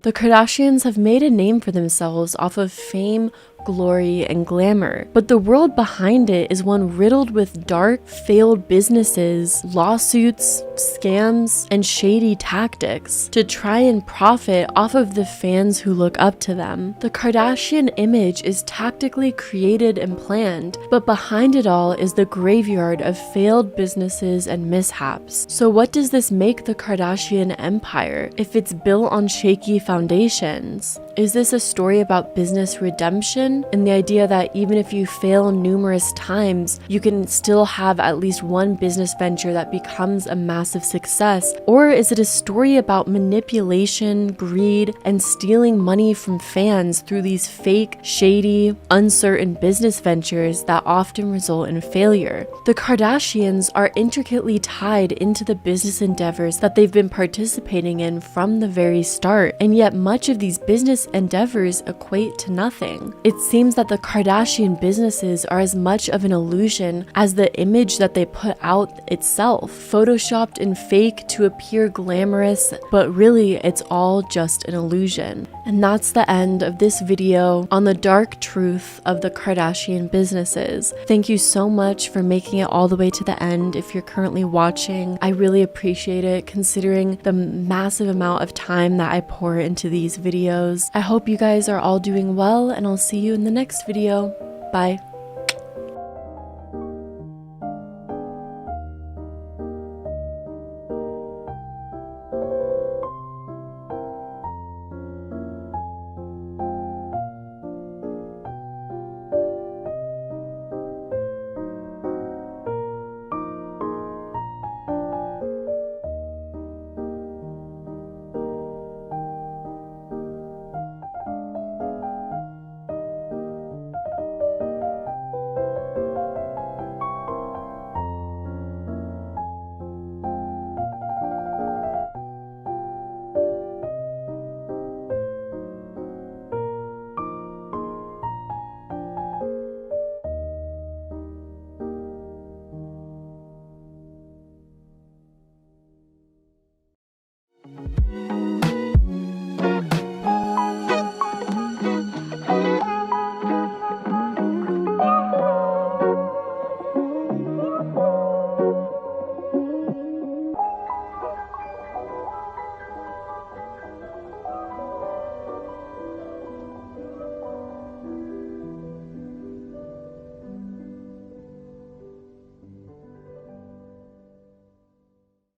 The Kardashians have made a name for themselves off of fame, glory, and glamour, but the world behind it is one riddled with dark, failed businesses, lawsuits, scams, and shady tactics to try and profit off of the fans who look up to them. The Kardashian image is tactically created and planned, but behind it all is the graveyard of failed businesses and mishaps. So what does this make the Kardashian empire if it's built on shaky foundations? Is this a story about business redemption and the idea that even if you fail numerous times, you can still have at least one business venture that becomes a massive success? Or is it a story about manipulation, greed, and stealing money from fans through these fake, shady, uncertain business ventures that often result in failure? The Kardashians are intricately tied into the business endeavors that they've been participating in from the very start, and yet much of these business endeavors equate to nothing. It seems that the Kardashian businesses are as much of an illusion as the image that they put out itself, photoshopped and fake to appear glamorous, but really it's all just an illusion. And that's the end of this video on the dark truth of the Kardashian businesses. Thank you so much for making it all the way to the end if you're currently watching. I really appreciate it considering the massive amount of time that I pour into these videos. I hope you guys are all doing well, and I'll see you in the next video. Bye.